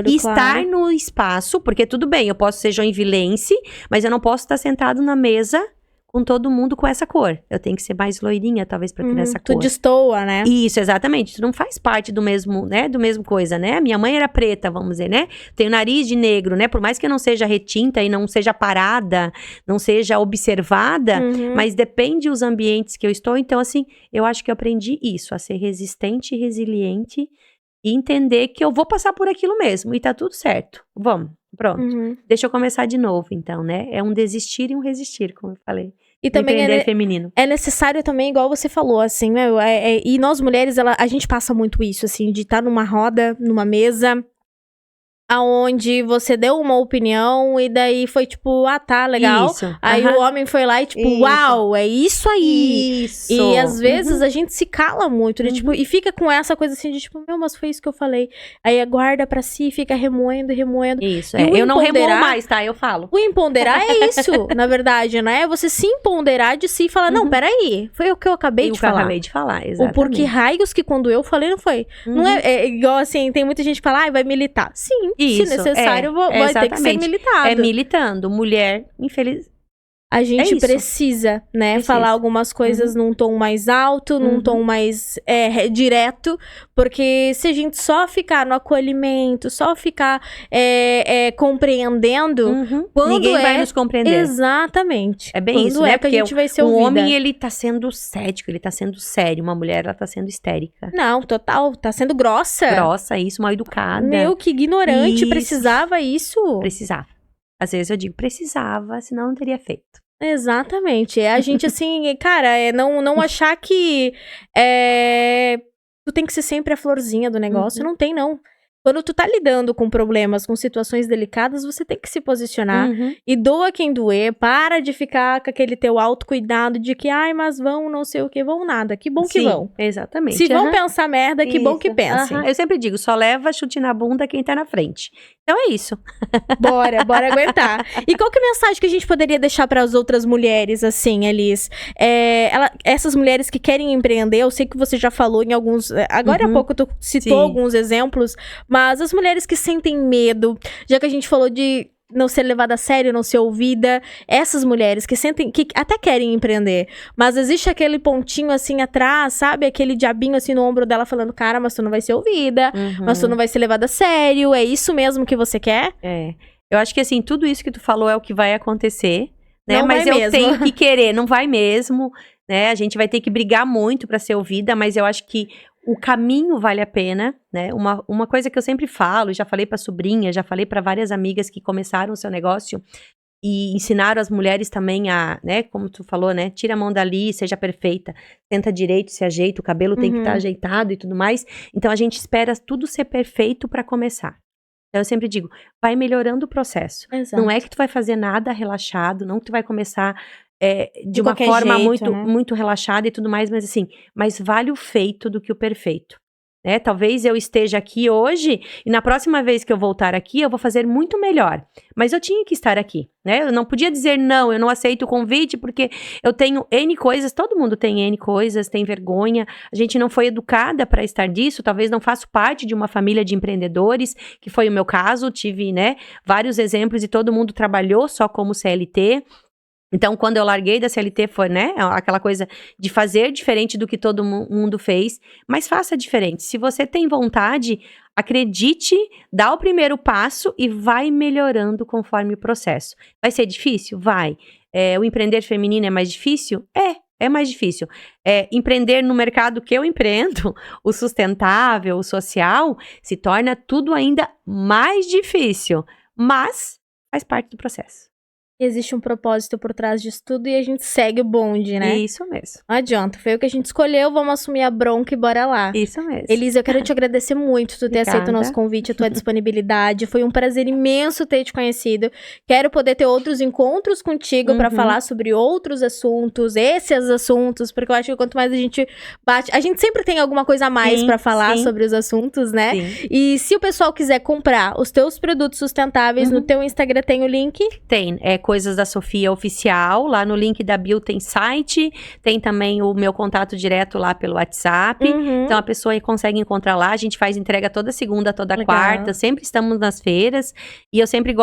e estar no espaço, porque tudo bem, eu posso ser joinvilense, mas eu não posso estar sentado na mesa com todo mundo com essa cor. Eu tenho que ser mais loirinha, talvez, pra ter essa cor. Tu destoa, né? Isso, exatamente. Tu não faz parte do mesmo, né, do mesmo coisa, né? Minha mãe era preta, vamos dizer, né? Tem o nariz de negro, né? Por mais que eu não seja retinta e não seja parada, não seja observada, mas depende dos ambientes que eu estou. Então, assim, eu acho que eu aprendi isso, a ser resistente e resiliente e entender que eu vou passar por aquilo mesmo e tá tudo certo. Vamos, pronto. Deixa eu começar de novo, então, né? É um desistir e um resistir, como eu falei. E também empreender feminino. É necessário também, igual você falou, assim, né? E nós mulheres, a gente passa muito isso, assim, de estar numa roda, numa mesa, aonde você deu uma opinião e daí foi tipo, ah, tá, legal. Isso. Aí o homem foi lá e tipo, Isso. uau, é isso aí. Isso. E às vezes a gente se cala muito, né? Tipo, e fica com essa coisa assim de tipo, meu, mas foi isso que eu falei. Aí guarda pra si, fica remoendo. Isso, E o eu não remoo empoderar- mais, tá? Eu falo. O empoderar é isso, na verdade, né? É você se empoderar de si e falar, não, peraí, foi o que eu acabei de que eu falar. acabei de falar, O exatamente. porquê raios que quando eu falei não foi. Não é igual assim, tem muita gente que fala, vai militar. Sim, Isso, se necessário, vai ter que ser exatamente. militado. É militando. Mulher, infeliz. A gente isso. precisa, né, Precisa. falar algumas coisas num tom mais alto, num tom mais direto, porque se a gente só ficar no acolhimento, só ficar compreendendo, quando Ninguém vai nos compreender. Exatamente. É bem quando isso, né? que a gente vai ser o ouvida. homem, ele tá sendo cético, ele tá sendo sério. Uma mulher, ela tá sendo histérica. Não, total, tá sendo grossa. Grossa, isso, mal educada. Meu, que ignorante, Isso. precisava isso. Precisava. Às vezes eu digo, precisava, senão não teria feito. Exatamente. É a gente, assim, cara, não achar que tu tem que ser sempre a florzinha do negócio. Não tem, não. Quando tu tá lidando com problemas, com situações delicadas, você tem que se posicionar. E doa quem doer, para de ficar com aquele teu autocuidado de que, ai, mas vão não sei o que, vão nada. Que bom que Sim, vão. exatamente. Se vão pensar merda, que bom que pensem. Eu sempre digo, só leva chute na bunda quem tá na frente. Então é isso. Bora aguentar. E qual que é a mensagem que a gente poderia deixar para as outras mulheres, assim, Elis? Essas mulheres que querem empreender, eu sei que você já falou em alguns... Agora há pouco tu citou alguns exemplos, mas as mulheres que sentem medo, já que a gente falou de não ser levada a sério, não ser ouvida, essas mulheres que sentem, que até querem empreender, mas existe aquele pontinho assim atrás, sabe? Aquele diabinho assim no ombro dela falando, cara, mas tu não vai ser ouvida, mas tu não vai ser levada a sério, é isso mesmo que você quer? Eu acho que assim, tudo isso que tu falou é o que vai acontecer, né? Não Mas vai eu mesmo. tenho que querer, não vai mesmo, né? A gente vai ter que brigar muito pra ser ouvida, mas eu acho que o caminho vale a pena, né? Uma coisa que eu sempre falo, já falei pra sobrinha, já falei pra várias amigas que começaram o seu negócio e ensinaram as mulheres também a, né? Como tu falou, né? Tira a mão dali, seja perfeita, senta direito, se ajeita, o cabelo tem que estar ajeitado e tudo mais. Então a gente espera tudo ser perfeito pra começar. Então eu sempre digo, vai melhorando o processo. Exato. Não é que tu vai fazer nada relaxado, não que tu vai começar de uma qualquer forma jeito, né? muito relaxada e tudo mais, mas assim, mais vale o feito do que o perfeito, né? Talvez eu esteja aqui hoje e na próxima vez que eu voltar aqui, eu vou fazer muito melhor. Mas eu tinha que estar aqui, né? Eu não podia dizer não, eu não aceito o convite porque eu tenho N coisas, todo mundo tem N coisas, tem vergonha, a gente não foi educada para estar disso, talvez não faço parte de uma família de empreendedores, que foi o meu caso, tive, né, vários exemplos e todo mundo trabalhou só como CLT. Então, quando eu larguei da CLT, foi, né, aquela coisa de fazer diferente do que todo mundo fez, mas faça diferente. Se você tem vontade, acredite, dá o primeiro passo e vai melhorando conforme o processo. Vai ser difícil? Vai. O empreender feminino é mais difícil? É mais difícil. Empreender no mercado que eu empreendo, o sustentável, o social, se torna tudo ainda mais difícil, mas faz parte do processo. Existe um propósito por trás disso tudo e a gente segue o bonde, né? Isso mesmo. Não adianta, foi o que a gente escolheu, vamos assumir a bronca e bora lá. Isso mesmo. Elisa, eu quero te agradecer muito tu ter aceito o nosso convite, a tua disponibilidade. Foi um prazer imenso ter te conhecido. Quero poder ter outros encontros contigo pra falar sobre outros assuntos, esses assuntos, porque eu acho que quanto mais a gente bate... A gente sempre tem alguma coisa a mais pra falar sobre os assuntos, né? Sim. E se o pessoal quiser comprar os teus produtos sustentáveis, no teu Instagram tem o link? Tem, Coisas da Sofia Oficial, lá no link da bio tem site, tem também o meu contato direto lá pelo WhatsApp, então a pessoa consegue encontrar lá, a gente faz entrega toda segunda, toda quarta, sempre estamos nas feiras, e eu sempre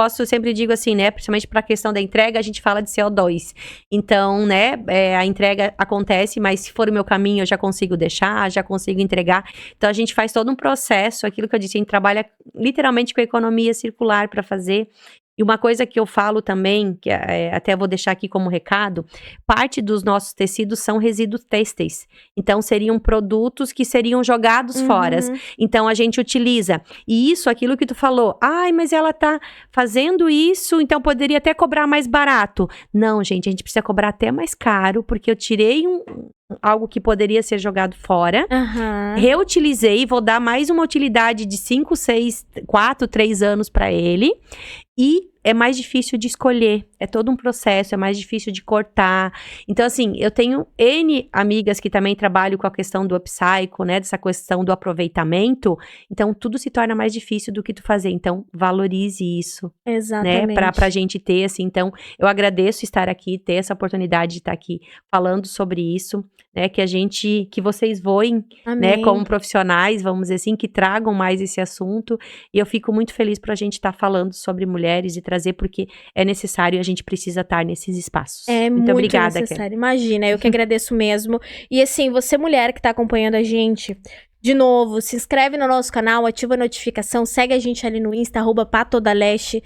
digo assim, né, principalmente para a questão da entrega, a gente fala de CO2, então, né, a entrega acontece, mas se for o meu caminho, eu já consigo deixar, já consigo entregar, então a gente faz todo um processo, aquilo que eu disse, a gente trabalha literalmente com a economia circular para fazer. E uma coisa que eu falo também, que até vou deixar aqui como recado, parte dos nossos tecidos são resíduos têxteis. Então, seriam produtos que seriam jogados fora. Então, a gente utiliza. E isso, aquilo que tu falou, ai, mas ela tá fazendo isso, então poderia até cobrar mais barato. Não, gente, a gente precisa cobrar até mais caro, porque eu tirei algo que poderia ser jogado fora, reutilizei, vou dar mais uma utilidade de 5, 6, 4, 3 anos para ele, e é mais difícil de escolher, é todo um processo, é mais difícil de cortar. Então, assim, eu tenho N amigas que também trabalham com a questão do upcycle, né, dessa questão do aproveitamento, então tudo se torna mais difícil do que tu fazer, então valorize isso. Exatamente. Né, pra gente ter, assim, então eu agradeço estar aqui, ter essa oportunidade de estar aqui falando sobre isso, né, que vocês voem, né, como profissionais, vamos dizer assim, que tragam mais esse assunto, e eu fico muito feliz pra gente estar falando sobre mulheres e trazer, porque é necessário, a gente precisa estar nesses espaços. É muito obrigada, necessário, Kelly. Imagina, eu que agradeço mesmo. E assim, você mulher que tá acompanhando a gente, de novo, se inscreve no nosso canal, ativa a notificação, segue a gente ali no Insta, @patodaleste.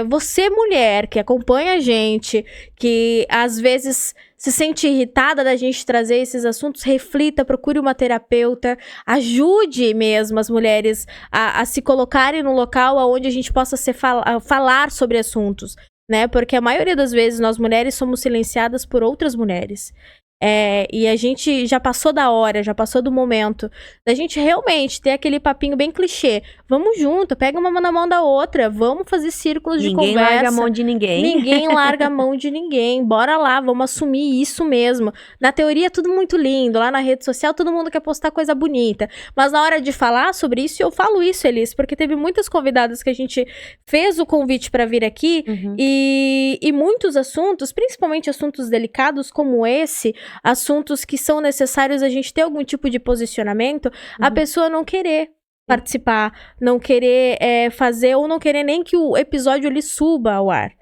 Você mulher que acompanha a gente, que às vezes se sente irritada da gente trazer esses assuntos, reflita, procure uma terapeuta, ajude mesmo as mulheres a se colocarem no local onde a gente possa falar sobre assuntos, né? Porque a maioria das vezes nós mulheres somos silenciadas por outras mulheres. E a gente já passou da hora, já passou do momento da gente realmente ter aquele papinho bem clichê. Vamos junto, pega uma na mão da outra, vamos fazer círculos de conversa. Ninguém larga a mão de ninguém. Ninguém larga a mão de ninguém. Bora lá, vamos assumir isso mesmo. Na teoria, tudo muito lindo. Lá na rede social, todo mundo quer postar coisa bonita. Mas na hora de falar sobre isso, eu falo isso, Elis, porque teve muitas convidadas que a gente fez o convite pra vir aqui e muitos assuntos, principalmente assuntos delicados como esse, assuntos que são necessários a gente ter algum tipo de posicionamento, a pessoa não querer participar, não querer fazer, ou não querer nem que o episódio ele suba ao ar.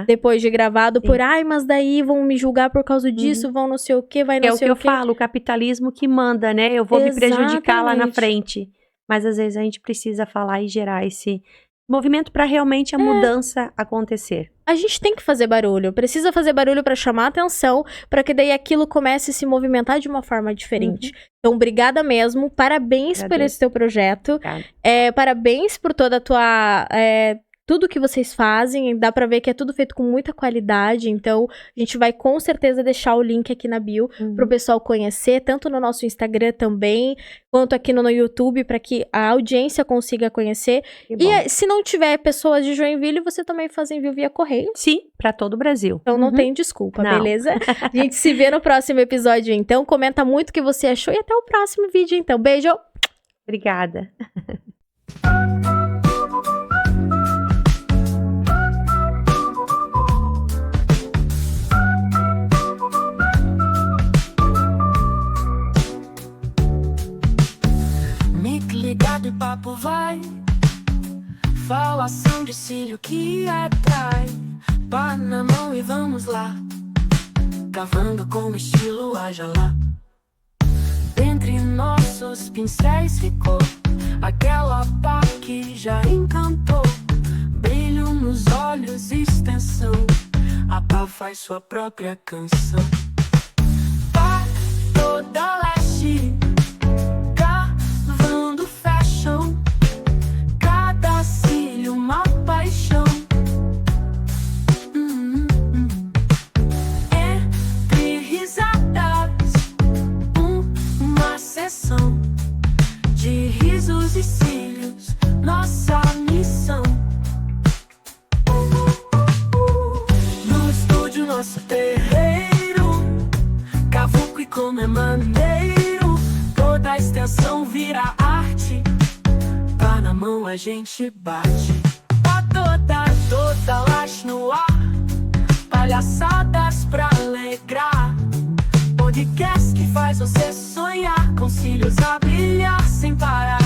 Depois de gravado, mas daí vão me julgar por causa disso, vão não sei o que, vai não sei o que. É o que eu falo, o capitalismo que manda, né? Eu vou me prejudicar lá na frente. Mas às vezes a gente precisa falar e gerar esse movimento para realmente a mudança acontecer. A gente tem que fazer barulho, precisa fazer barulho para chamar atenção, para que daí aquilo comece a se movimentar de uma forma diferente. Então, obrigada mesmo, parabéns por esse teu projeto, parabéns por toda a tua... tudo que vocês fazem, dá pra ver que é tudo feito com muita qualidade, então a gente vai com certeza deixar o link aqui na bio pro pessoal conhecer, tanto no nosso Instagram também, quanto aqui no YouTube, pra que a audiência consiga conhecer. E se não tiver pessoas de Joinville, você também faz envio via correio? Sim, pra todo o Brasil. Então não tem desculpa, beleza? A gente se vê no próximo episódio, então. Comenta muito o que você achou e até o próximo vídeo, então. Beijo! Obrigada! Ligado e papo vai, falação de cílio que atrai. Pá na mão e vamos lá, cavando com estilo, haja lá. Entre nossos pincéis ficou aquela pá que já encantou. Brilho nos olhos, extensão, a pá faz sua própria canção. Pá toda leste, cada cílio uma paixão. Entre risadas, uma sessão de risos e cílios, nossa missão. No estúdio, nosso terreiro, cavuco e como é maneiro, toda a extensão vira arte. Na mão a gente bate, tá toda laje no ar, palhaçadas pra alegrar. Podcast que faz você sonhar, com cílios a brilhar sem parar.